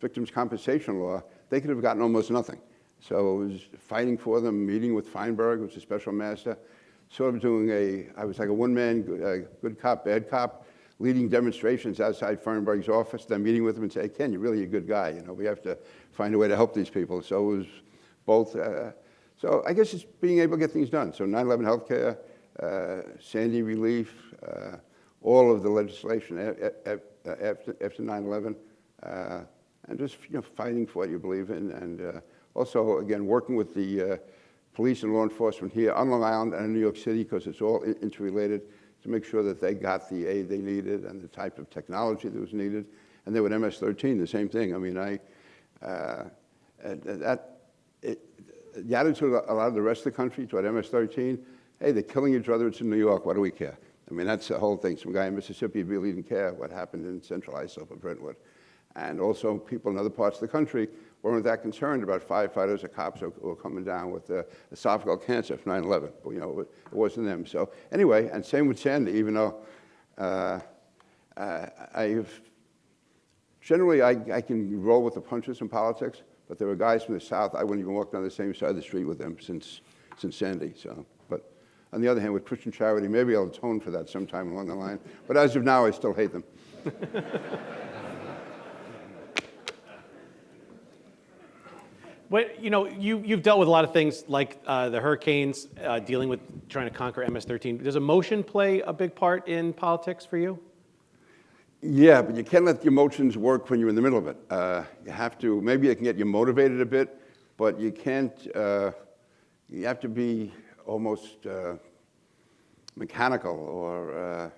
victims' compensation law, they could have gotten almost nothing. So it was fighting for them, meeting with Feinberg, who was a special master, sort of I was like a one-man, good cop, bad cop, leading demonstrations outside Feinberg's office, then meeting with him and say, hey, Ken, you're really a good guy. We have to find a way to help these people. So it was both. So I guess it's being able to get things done. So 9/11 healthcare, Sandy relief, all of the legislation after 9/11, and just fighting for what you believe in, and also again working with the police and law enforcement here on Long Island and in New York City, because it's all interrelated, to make sure that they got the aid they needed and the type of technology that was needed. And then with MS-13, the same thing. I mean, the attitude of a lot of the rest of the country toward MS-13, hey, they're killing each other, it's in New York, what do we care? I mean, that's the whole thing. Some guy in Mississippi really didn't care what happened in Central Islip or Brentwood. And also people in other parts of the country weren't that concerned about firefighters or cops who were coming down with esophageal cancer from 9/11. It wasn't them. So anyway, and same with Sandy, even though generally I can roll with the punches in politics, but there were guys from the South, I wouldn't even walk down the same side of the street with them since Sandy. So, but on the other hand, with Christian charity, maybe I'll atone for that sometime along the line. But as of now, I still hate them. You've dealt with a lot of things like the hurricanes, dealing with trying to conquer MS-13. Does emotion play a big part in politics for you? Yeah, but you can't let the emotions work when you're in the middle of it. You have to, maybe it can get you motivated a bit, but you can't, you have to be almost mechanical or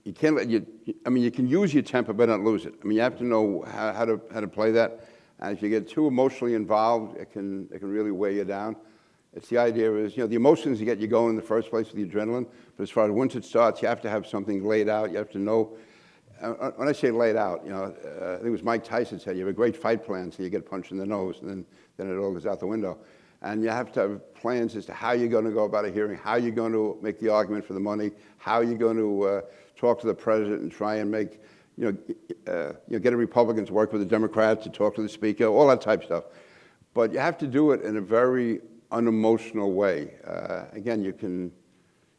you can't let you can use your temper but not lose it. You have to know how to play that. And if you get too emotionally involved, it can really weigh you down. It's the idea is, the emotions get you going in the first place with the adrenaline, but as far as once it starts, you have to have something laid out. You have to know, when I say laid out, I think it was Mike Tyson said, you have a great fight plan, so you get punched in the nose, and then it all goes out the window. And you have to have plans as to how you're going to go about a hearing, how you're going to make the argument for the money, how you're going to talk to the president and try and make, get a Republican to work with the Democrats to talk to the speaker, all that type of stuff. But you have to do it in a very unemotional way. Again, you can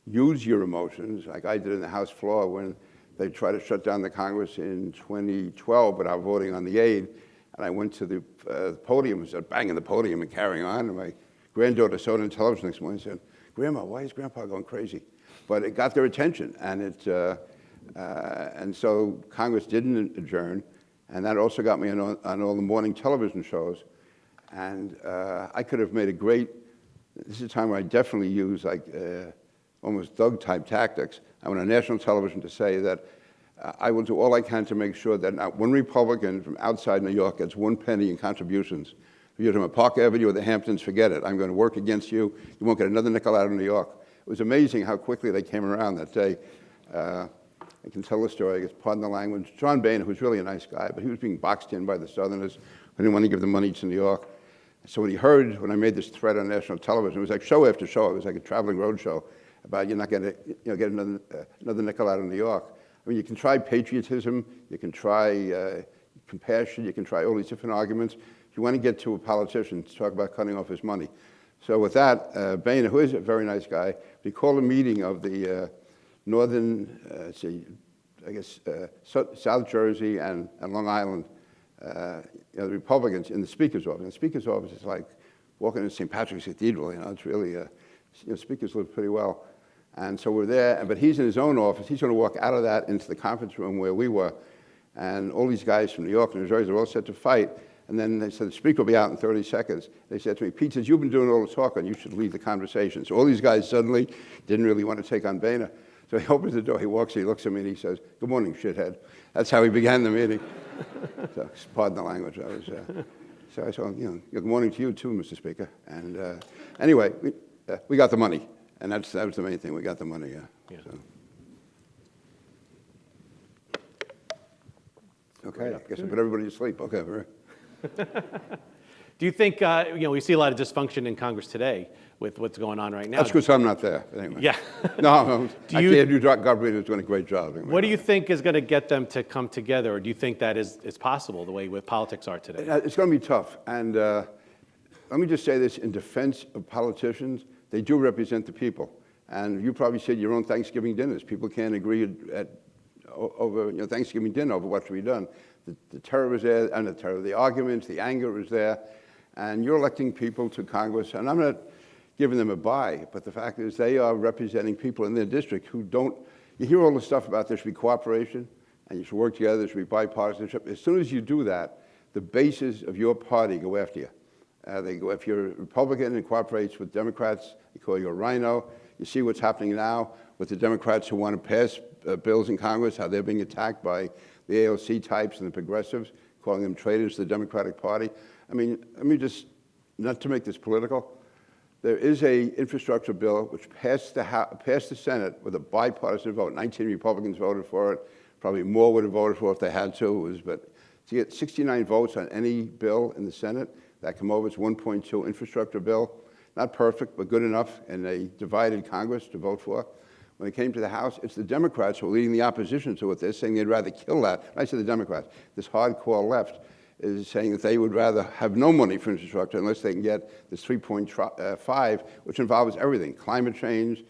use your emotions, like I did in the House floor when they tried to shut down the Congress in 2012 without voting on the aid. And I went to the podium and started banging the podium and carrying on. And my granddaughter saw it on television next morning and said, "Grandma, why is Grandpa going crazy?" But it got their attention, and so Congress didn't adjourn, and that also got me on all the morning television shows. And I could have made a great, this is a time where I definitely use almost Doug-type tactics. I went on national television to say that I will do all I can to make sure that not one Republican from outside New York gets 1 penny in contributions. If you're from Park Avenue or the Hamptons, forget it. I'm going to work against you. You won't get another nickel out of New York. It was amazing how quickly they came around that day. I can tell the story, I guess, pardon the language. John Boehner, who's really a nice guy, but he was being boxed in by the Southerners who didn't want to give the money to New York. So when he heard, when I made this threat on national television, it was like show after show. It was like a traveling road show about you're not going to get another nickel out of New York. You can try patriotism, you can try compassion, you can try all these different arguments. If you want to get to a politician to talk about cutting off his money. So with that, Boehner, who is a very nice guy, we called a meeting of the northern, South Jersey and Long Island, the Republicans in the Speaker's office. And the Speaker's office is like walking into St. Patrick's Cathedral. It's really, speakers live pretty well. And so we're there, but he's in his own office. He's going to walk out of that into the conference room where we were. And all these guys from New York and New Jersey are all set to fight. And then they said, the speaker will be out in 30 seconds. They said to me, "Pete, since you've been doing all the talking, you should lead the conversation." So all these guys suddenly didn't really want to take on Boehner. So he opens the door, he walks in, he looks at me, and he says, "Good morning, shithead." That's how he began the meeting. So pardon the language. So I said, good morning to you too, Mr. Speaker. And anyway, we got the money. And that was the main thing. We got the money, yeah. So. Okay, I guess I put everybody to sleep. Okay, very. Do you think, we see a lot of dysfunction in Congress today with what's going on right now? That's because I'm not there. Anyway. Yeah. No, New government is doing a great job. What do you think is going to get them to come together, or do you think that is possible the way with politics are today? It's going to be tough. And let me just say this in defense of politicians. They do represent the people. And you probably said your own Thanksgiving dinners. People can't agree over Thanksgiving dinner over what should be done. The terror was there, and the arguments, the anger was there. And you're electing people to Congress, and I'm not giving them a bye, but the fact is they are representing people in their district who don't, you hear all the stuff about there should be cooperation, and you should work together, there should be bipartisanship. As soon as you do that, the bases of your party go after you. They go, if you're a Republican and cooperates with Democrats, they call you a rhino. You see what's happening now with the Democrats who want to pass bills in Congress, how they're being attacked by the AOC types and the progressives, calling them traitors to the Democratic Party. Let me just, not to make this political, there is a infrastructure bill which passed the Senate with a bipartisan vote. 19 Republicans voted for it. Probably more would have voted for it if they had to. But to get 69 votes on any bill in the Senate, that come over, it's 1.2 infrastructure bill. Not perfect, but good enough in a divided Congress to vote for. When it came to the House, it's the Democrats who are leading the opposition to it. They're saying they'd rather kill that. I say the Democrats. This hardcore left is saying that they would rather have no money for infrastructure unless they can get this 3.5, which involves everything, climate change,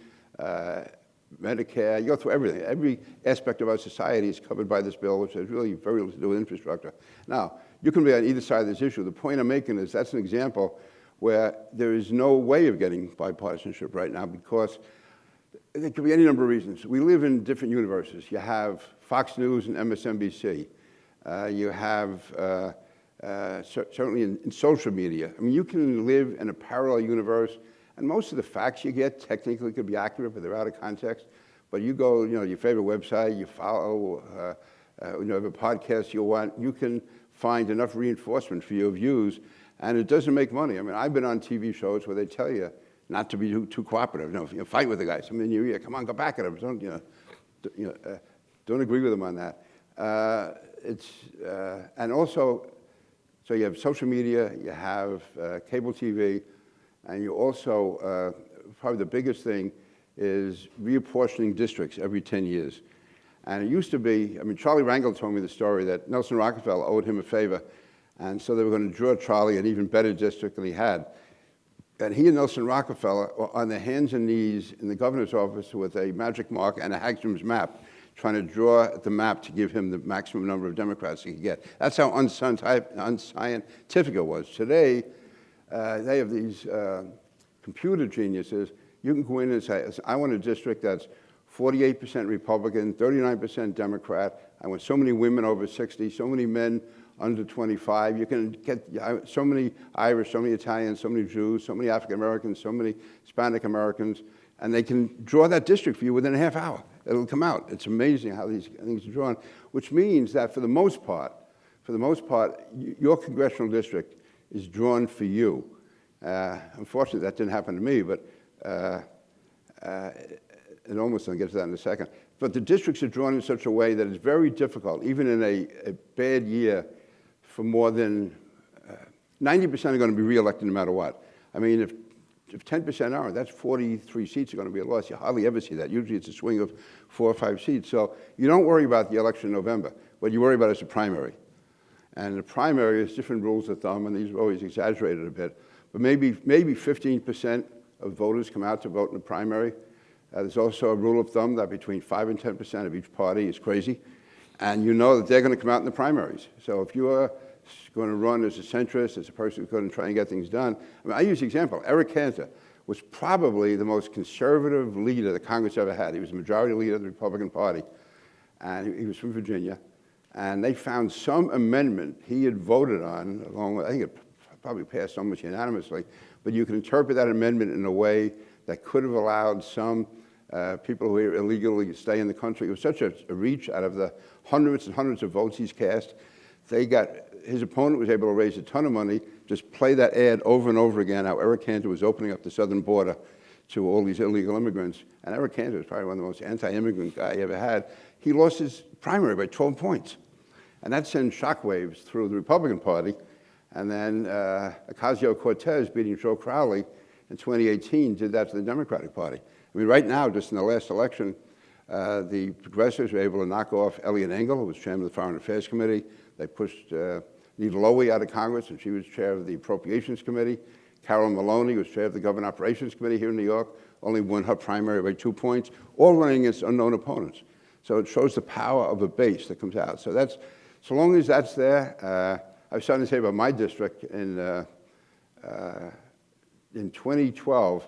Medicare, you go through everything. Every aspect of our society is covered by this bill, which has really very little to do with infrastructure. Now, you can be on either side of this issue. The point I'm making is that's an example where there is no way of getting bipartisanship right now because there could be any number of reasons. We live in different universes. You have Fox News and MSNBC. You have certainly in social media. I mean, you can live in a parallel universe, and most of the facts you get technically could be accurate, but they're out of context. But you go, your favorite website, you follow, have a podcast you want, you can find enough reinforcement for your views, and it doesn't make money. I mean, I've been on TV shows where they tell you not to be too cooperative. Fight with the guys. I mean, come on, go back at them. Don't agree with them on that. And also, so you have social media, you have cable TV, and you also, probably the biggest thing is reapportioning districts every 10 years. And it used to be, Charlie Rangel told me the story that Nelson Rockefeller owed him a favor, and so they were going to draw Charlie an even better district than he had. And he and Nelson Rockefeller were on their hands and knees in the governor's office with a magic mark and a Hagstrom's map, trying to draw the map to give him the maximum number of Democrats he could get. That's how unscientific it was. Today, they have these computer geniuses. You can go in and say, I want a district that's 48% Republican, 39% Democrat. I want so many women over 60, so many men under 25. You can get so many Irish, so many Italians, so many Jews, so many African Americans, so many Hispanic Americans, and they can draw that district for you within a half hour. It'll come out. It's amazing how these things are drawn, which means that for the most part, your congressional district is drawn for you. Unfortunately, that didn't happen to me, but and almost I'll get to that in a second. But the districts are drawn in such a way that it's very difficult, even in a bad year, for more than 90% are going to be reelected no matter what. I mean, if 10% are, that's 43 seats are going to be a loss. You hardly ever see that. Usually it's a swing of 4 or 5 seats. So you don't worry about the election in November. What you worry about is the primary. And the primary has different rules of thumb, and these are always exaggerated a bit. But maybe 15% of voters come out to vote in the primary. There's also a rule of thumb that between 5 and 10% of each party is crazy. And you know that they're going to come out in the primaries. So if you are going to run as a centrist, as a person who's going to try and get things done, I use the example. Eric Cantor was probably the most conservative leader the Congress ever had. He was the majority leader of the Republican Party, and he was from Virginia. And they found some amendment he had voted on, along with, I think it probably passed almost unanimously, but you can interpret that amendment in a way that could have allowed some people who were illegally to stay in the country. It was such a reach out of the hundreds and hundreds of votes he's cast. His opponent was able to raise a ton of money, just play that ad over and over again, how Eric Cantor was opening up the southern border to all these illegal immigrants. And Eric Cantor was probably one of the most anti-immigrant guy he ever had. He lost his primary by 12 points. And that sent shockwaves through the Republican Party. And then Ocasio-Cortez beating Joe Crowley in 2018 did that to the Democratic Party. I mean, right now, just in the last election, the progressives were able to knock off Eliot Engel, who was chairman of the Foreign Affairs Committee. They pushed Nita Lowey out of Congress, and she was chair of the Appropriations Committee. Carol Maloney was chair of the Government Operations Committee here in New York, only won her primary by 2 points, all running against unknown opponents. So it shows the power of a base that comes out. So long as that's there, I was starting to say about my district in 2012,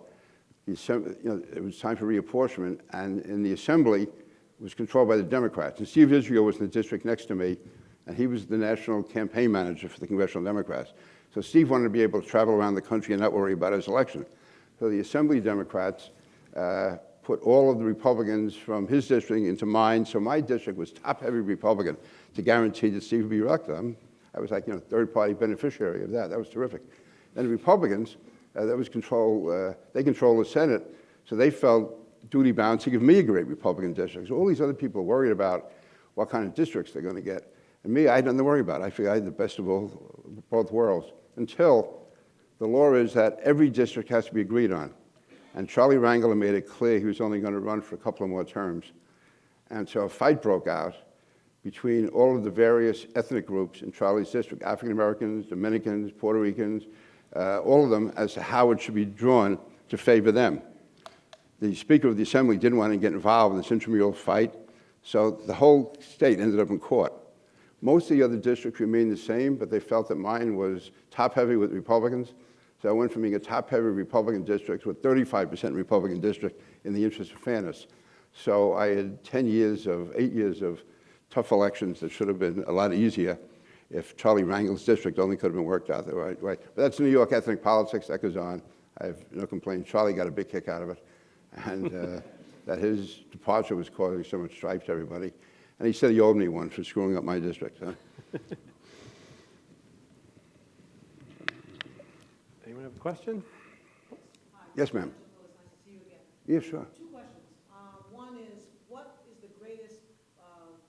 it was time for reapportionment, and in the Assembly, it was controlled by the Democrats. And Steve Israel was in the district next to me, and he was the national campaign manager for the Congressional Democrats. So Steve wanted to be able to travel around the country and not worry about his election. So the Assembly Democrats put all of the Republicans from his district into mine, so my district was top-heavy Republican to guarantee that Steve would be elected. I was like, third-party beneficiary of that. That was terrific. Then the Republicans, they control the Senate, so they felt duty-bound to give me a great Republican district. So all these other people are worried about what kind of districts they're going to get. And me, I had nothing to worry about. I figured I had the best of both worlds, until the law is that every district has to be agreed on. And Charlie Rangel made it clear he was only going to run for a couple of more terms. And so a fight broke out between all of the various ethnic groups in Charlie's district, African Americans, Dominicans, Puerto Ricans, all of them, as to how it should be drawn to favor them. The Speaker of the Assembly didn't want to get involved in this intramural fight, so the whole state ended up in court. Most of the other districts remained the same, but they felt that mine was top-heavy with Republicans. So I went from being a top-heavy Republican district to a 35% Republican district in the interest of fairness. So I had 8 years of tough elections that should have been a lot easier if Charlie Rangel's district only could have been worked out the right way. But that's New York ethnic politics. That goes on. I have no complaints. Charlie got a big kick out of it, and that his departure was causing so much strife to everybody. And he said he owed me one for screwing up my district. Huh? Anyone have a question? Yes, ma'am. Nice to see you again. Yeah, sure. Two questions. One is, what is the greatest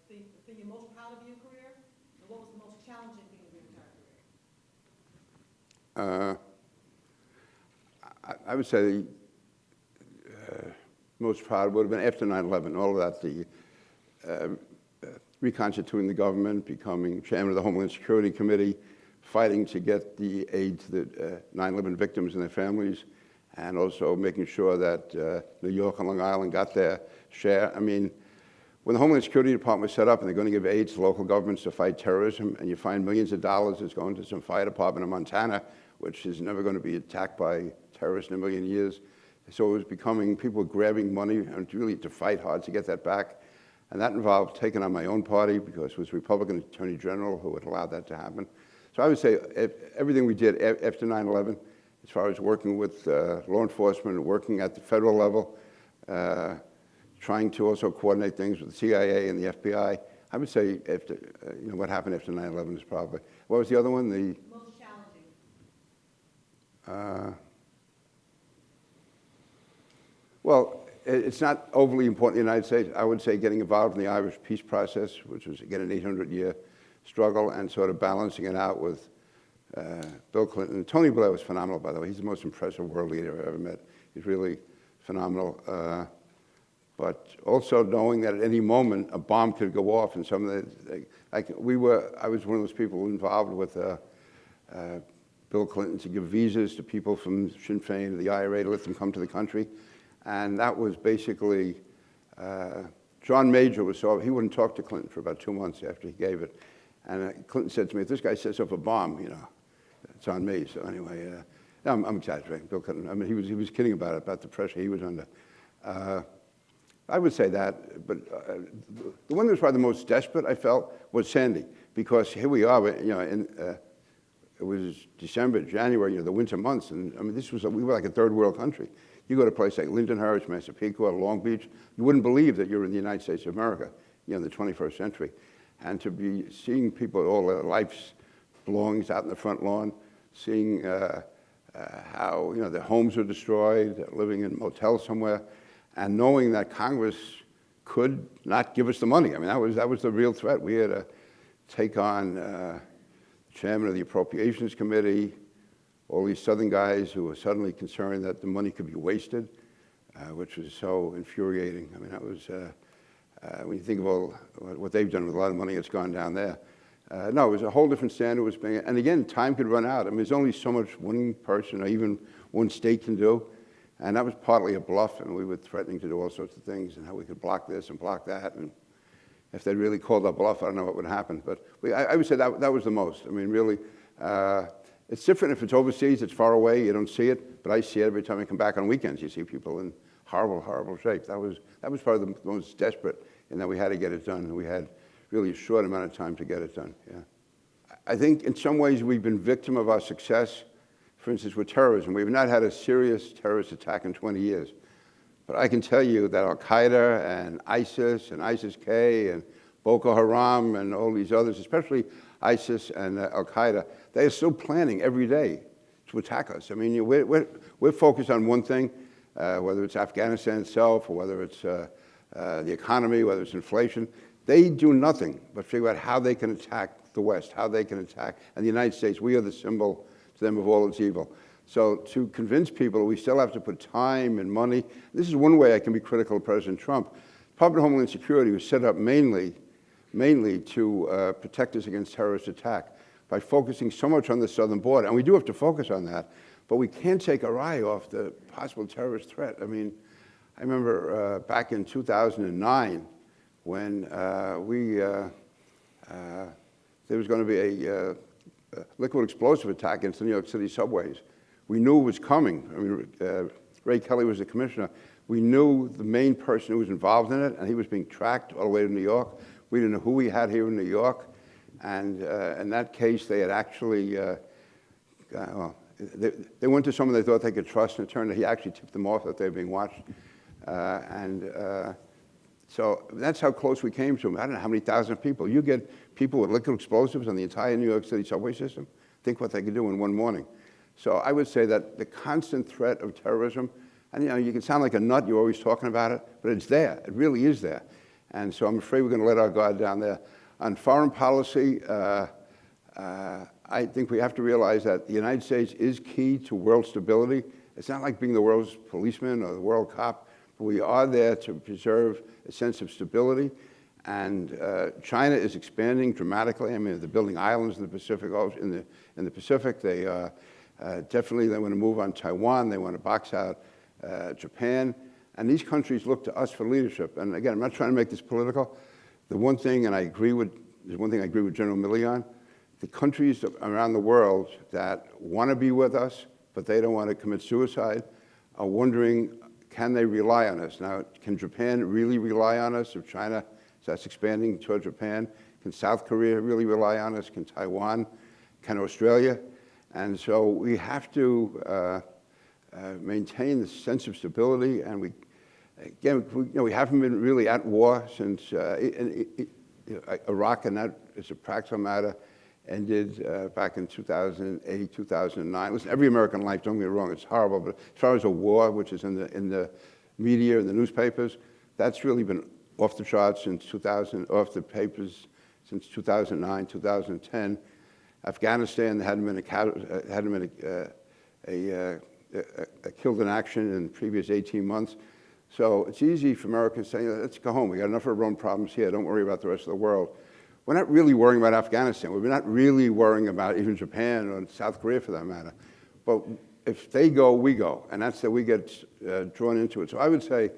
thing you're most proud of in your career? And what was the most challenging thing of your entire career? I would say most proud would have been after 9/11, all of that, the reconstituting the government, becoming chairman of the Homeland Security Committee, fighting to get the aid to the 9/11 victims and their families, and also making sure that New York and Long Island got their share. I mean, when the Homeland Security Department was set up and they're going to give aid to local governments to fight terrorism, and you find millions of dollars is going to some fire department in Montana, which is never going to be attacked by terrorists in a million years. So it was becoming, people were grabbing money and really to fight hard to get that back. And that involved taking on my own party because it was Republican Attorney General who had allowed that to happen. So I would say everything we did after 9/11, as far as working with law enforcement, working at the federal level, trying to also coordinate things with the CIA and the FBI, I would say after, what happened after 9/11 is probably, what was the other one? The Most challenging. Well, it's not overly important in the United States. I would say getting involved in the Irish peace process, which was, again, an 800-year struggle, and sort of balancing it out with Bill Clinton. Tony Blair was phenomenal, by the way. He's the most impressive world leader I've ever met. He's really phenomenal. But also knowing that at any moment a bomb could go off, and some of the, I was one of those people involved with Bill Clinton to give visas to people from Sinn Féin, the IRA, to let them come to the country. And that was basically, John Major was so, he wouldn't talk to Clinton for about 2 months after he gave it. And Clinton said to me, if this guy sets up a bomb, it's on me. So anyway, no, I'm exaggerating, Bill Clinton. I mean, he was kidding about the pressure he was under. I would say that, but the one that was probably the most desperate, I felt, was Sandy. Because here we are, it was December, January, the winter months, and I mean, we were like a third world country. You go to a place like Lindenhurst, Massapequa, Long Beach, you wouldn't believe that you're in the United States of America, in the 21st century. And to be seeing people, all their life's belongings out in the front lawn, seeing how, their homes were destroyed, they're living in motels somewhere, and knowing that Congress could not give us the money. I mean, that was the real threat. We had to take on the chairman of the Appropriations Committee, all these Southern guys who were suddenly concerned that the money could be wasted, which was so infuriating. I mean, that was, when you think of all what they've done with a lot of money that's gone down there. No, it was a whole different standard was being, and again, time could run out. I mean, there's only so much one person or even one state can do. And that was partly a bluff, and we were threatening to do all sorts of things and how we could block this and block that. And if they really called our bluff, I don't know what would happen. But I would say that was the most. I mean, really, it's different if it's overseas, it's far away, you don't see it. But I see it every time I come back on weekends. You see people in horrible, horrible shape. That was probably the most desperate in that we had to get it done. And we had really a short amount of time to get it done, yeah. I think in some ways we've been victim of our success. For instance, with terrorism, we've not had a serious terrorist attack in 20 years. But I can tell you that Al-Qaeda and ISIS-K and Boko Haram and all these others, especially ISIS and Al-Qaeda, they are still planning every day to attack us. I mean, we're focused on one thing, whether it's Afghanistan itself or whether it's the economy, whether it's inflation. They do nothing but figure out how they can attack the West, how they can attack. And the United States, we are the symbol to them of all its evil. So to convince people we still have to put time and money, this is one way I can be critical of President Trump. Department of Homeland Security was set up mainly to protect us against terrorist attack by focusing so much on the southern border. And we do have to focus on that, but we can't take our eye off the possible terrorist threat. I mean, I remember back in 2009 when there was going to be a liquid explosive attack against the New York City subways. We knew it was coming. I mean, Ray Kelly was the commissioner. We knew the main person who was involved in it, and he was being tracked all the way to New York. We didn't know who we had here in New York. And in that case, they had actually, well, they went to someone they thought they could trust, and it turned out he actually tipped them off that they were being watched. So that's how close we came to them. I don't know how many thousand people. You get people with liquid explosives on the entire New York City subway system. Think what they could do in one morning. So I would say that the constant threat of terrorism, and you can sound like a nut, you're always talking about it, but it's there. It really is there. And so I'm afraid we're going to let our guard down there. On foreign policy, I think we have to realize that the United States is key to world stability. It's not like being the world's policeman or the world cop, but we are there to preserve a sense of stability. And China is expanding dramatically. I mean, they're building islands in the Pacific Ocean. In the Pacific, they definitely they want to move on Taiwan. They want to box out Japan. And these countries look to us for leadership. And again, I'm not trying to make this political. There's one thing I agree with General Milley on. The countries around the world that want to be with us, but they don't want to commit suicide, are wondering, can they rely on us? Now, can Japan really rely on us if China starts expanding toward Japan? Can South Korea really rely on us? Can Taiwan? Can Australia? And so we have to maintain the sense of stability, and we haven't been really at war since Iraq, and that is a practical matter, ended back in 2008, 2009. Listen, every American life, don't get me wrong, it's horrible, but as far as a war, which is in the media and the newspapers, that's really been off the charts since 2000, off the papers since 2009, 2010. Afghanistan hadn't been killed in action in the previous 18 months. So it's easy for Americans to say, let's go home. We got enough of our own problems here. Don't worry about the rest of the world. We're not really worrying about Afghanistan. We're not really worrying about even Japan or South Korea for that matter. But if they go, we go. And that's that we get drawn into it. So I would say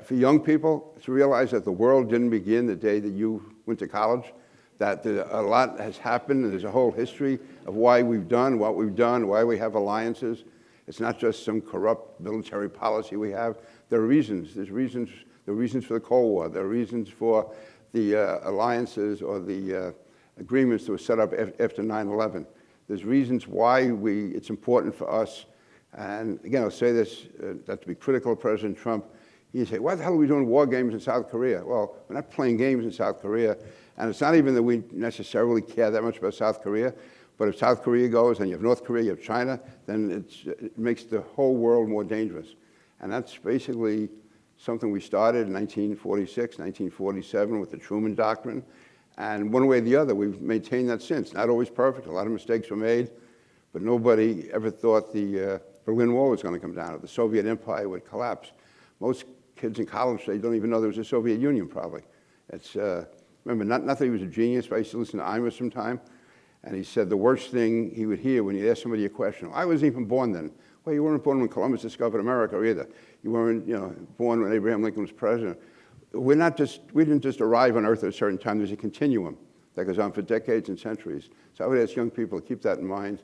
for young people to realize that the world didn't begin the day that you went to college, that a lot has happened, and there's a whole history of why we've done what we've done, why we have alliances. It's not just some corrupt military policy we have. There are reasons. There are reasons for the Cold War. There are reasons for the alliances or the agreements that were set up after 9/11. There's reasons why it's important for us. And again, I'll say this, not to be critical of President Trump. He say, why the hell are we doing war games in South Korea? Well, we're not playing games in South Korea. And it's not even that we necessarily care that much about South Korea. But if South Korea goes and you have North Korea, you have China, then it makes the whole world more dangerous. And that's basically something we started in 1946, 1947 with the Truman Doctrine. And one way or the other, we've maintained that since. Not always perfect. A lot of mistakes were made. But nobody ever thought the Berlin Wall was going to come down, or the Soviet Empire would collapse. Most kids in college, they don't even know there was a Soviet Union, probably. It's, remember, not that he was a genius, but I used to listen to Imus sometime. And he said the worst thing he would hear when you ask somebody a question, I wasn't even born then. Well, you weren't born when Columbus discovered America either. You weren't born when Abraham Lincoln was president. We didn't just arrive on Earth at a certain time. There's a continuum that goes on for decades and centuries. So I would ask young people to keep that in mind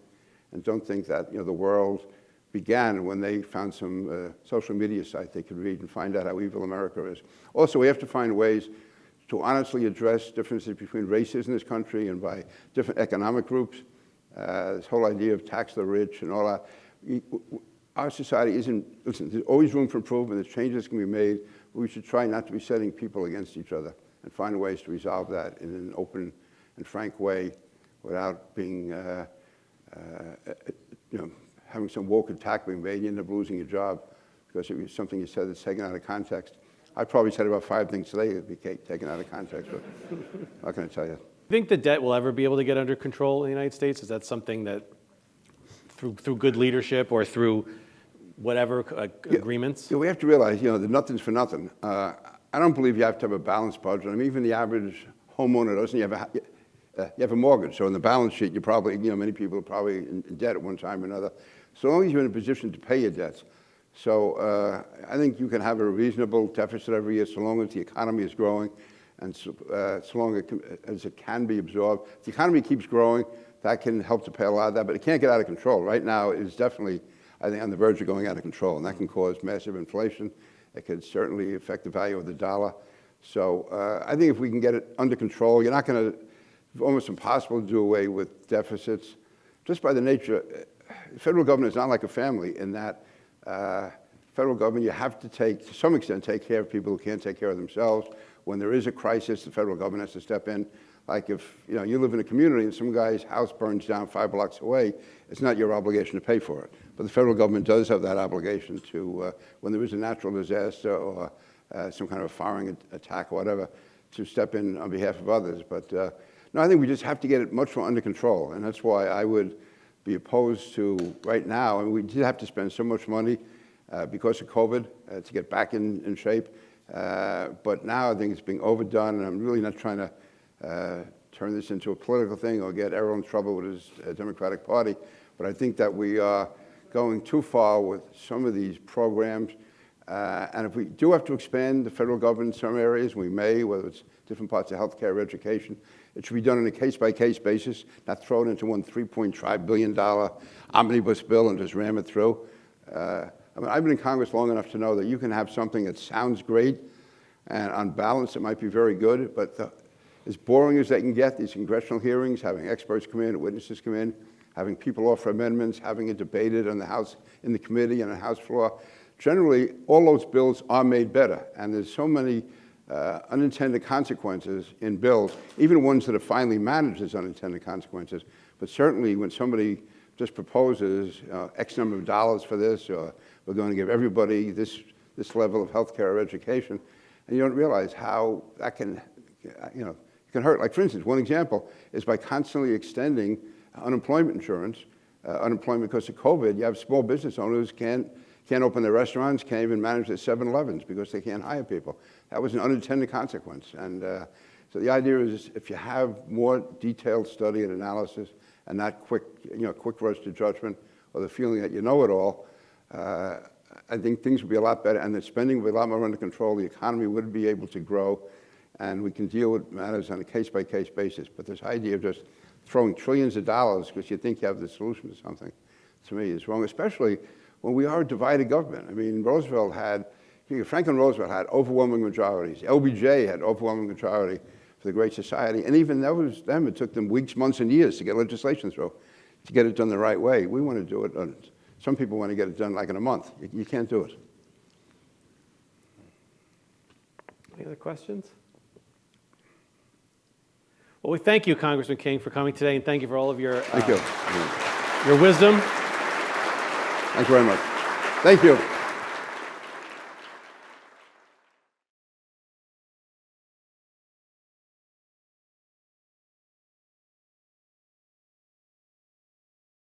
and don't think that the world began when they found some social media site they could read and find out how evil America is. Also, we have to find ways to honestly address differences between races in this country and by different economic groups. This whole idea of tax the rich and all that. Our society listen, there's always room for improvement. There's changes can be made. But we should try not to be setting people against each other and find ways to resolve that in an open and frank way without being, having some woke attack being made. You end up losing your job because it was something you said that's taken out of context. I probably said about 5 things today that be taken out of context, but what can I tell you? Do you think the debt will ever be able to get under control in the United States? Is that something that, through good leadership or through whatever agreements? Yeah, we have to realize, that nothing's for nothing. I don't believe you have to have a balanced budget. I mean, even the average homeowner doesn't. You have a mortgage, so in the balance sheet, you probably, many people are probably in debt at one time or another. So long as you're in a position to pay your debts. So I think you can have a reasonable deficit every year so long as the economy is growing and so long as it can be absorbed. If the economy keeps growing, that can help to pay a lot of that, but it can't get out of control. Right now, it is definitely, I think, on the verge of going out of control, and that can cause massive inflation. It could certainly affect the value of the dollar. So I think if we can get it under control, you're not going to, it's almost impossible to do away with deficits. Just by the nature, the federal government is not like a family in that federal government, you have to take, to some extent, take care of people who can't take care of themselves. When there is a crisis, the federal government has to step in. Like if you live in a community and some guy's house burns down 5 blocks away, it's not your obligation to pay for it. But the federal government does have that obligation to, when there is a natural disaster or some kind of a firing attack or whatever, to step in on behalf of others. But no, I think we just have to get it much more under control. And that's why I would be opposed to, right now, and we did have to spend so much money because of COVID to get back in shape. But now I think it's being overdone, and I'm really not trying to turn this into a political thing or get everyone in trouble with his Democratic Party. But I think that we are going too far with some of these programs. And if we do have to expand the federal government in some areas, we may, whether it's different parts of healthcare or education, it should be done on a case-by-case basis, not thrown into one $3.5 billion omnibus bill and just ram it through. I mean, I've been in Congress long enough to know that you can have something that sounds great, and on balance, it might be very good, but as boring as they can get, these congressional hearings, having experts come in, witnesses come in, having people offer amendments, having it debated in the House, in the committee and on the House floor, generally, all those bills are made better, and there's so many unintended consequences in bills, even ones that are finally managed as unintended consequences. But certainly, when somebody just proposes X number of dollars for this, or we're going to give everybody this level of health care or education, and you don't realize how that can, can hurt. Like, for instance, one example is by constantly extending unemployment insurance, unemployment because of COVID, you have small business owners can't open their restaurants, can't even manage their 7-Elevens because they can't hire people. That was an unintended consequence. And so the idea is if you have more detailed study and analysis and not quick rush to judgment or the feeling that you know it all, I think things would be a lot better and the spending would be a lot more under control. The economy would be able to grow and we can deal with matters on a case-by-case basis. But this idea of just throwing trillions of dollars because you think you have the solution to something, to me, is wrong, especially when we are a divided government. I mean, Franklin Roosevelt had overwhelming majorities. LBJ had overwhelming majority for the Great Society. And even them, it took them weeks, months, and years to get legislation through, to get it done the right way. We want to do it. Some people want to get it done like in a month. You can't do it. Any other questions? Well, we thank you, Congressman King, for coming today, and thank you for all of your Thank you. your wisdom. Thank you very much. Thank you.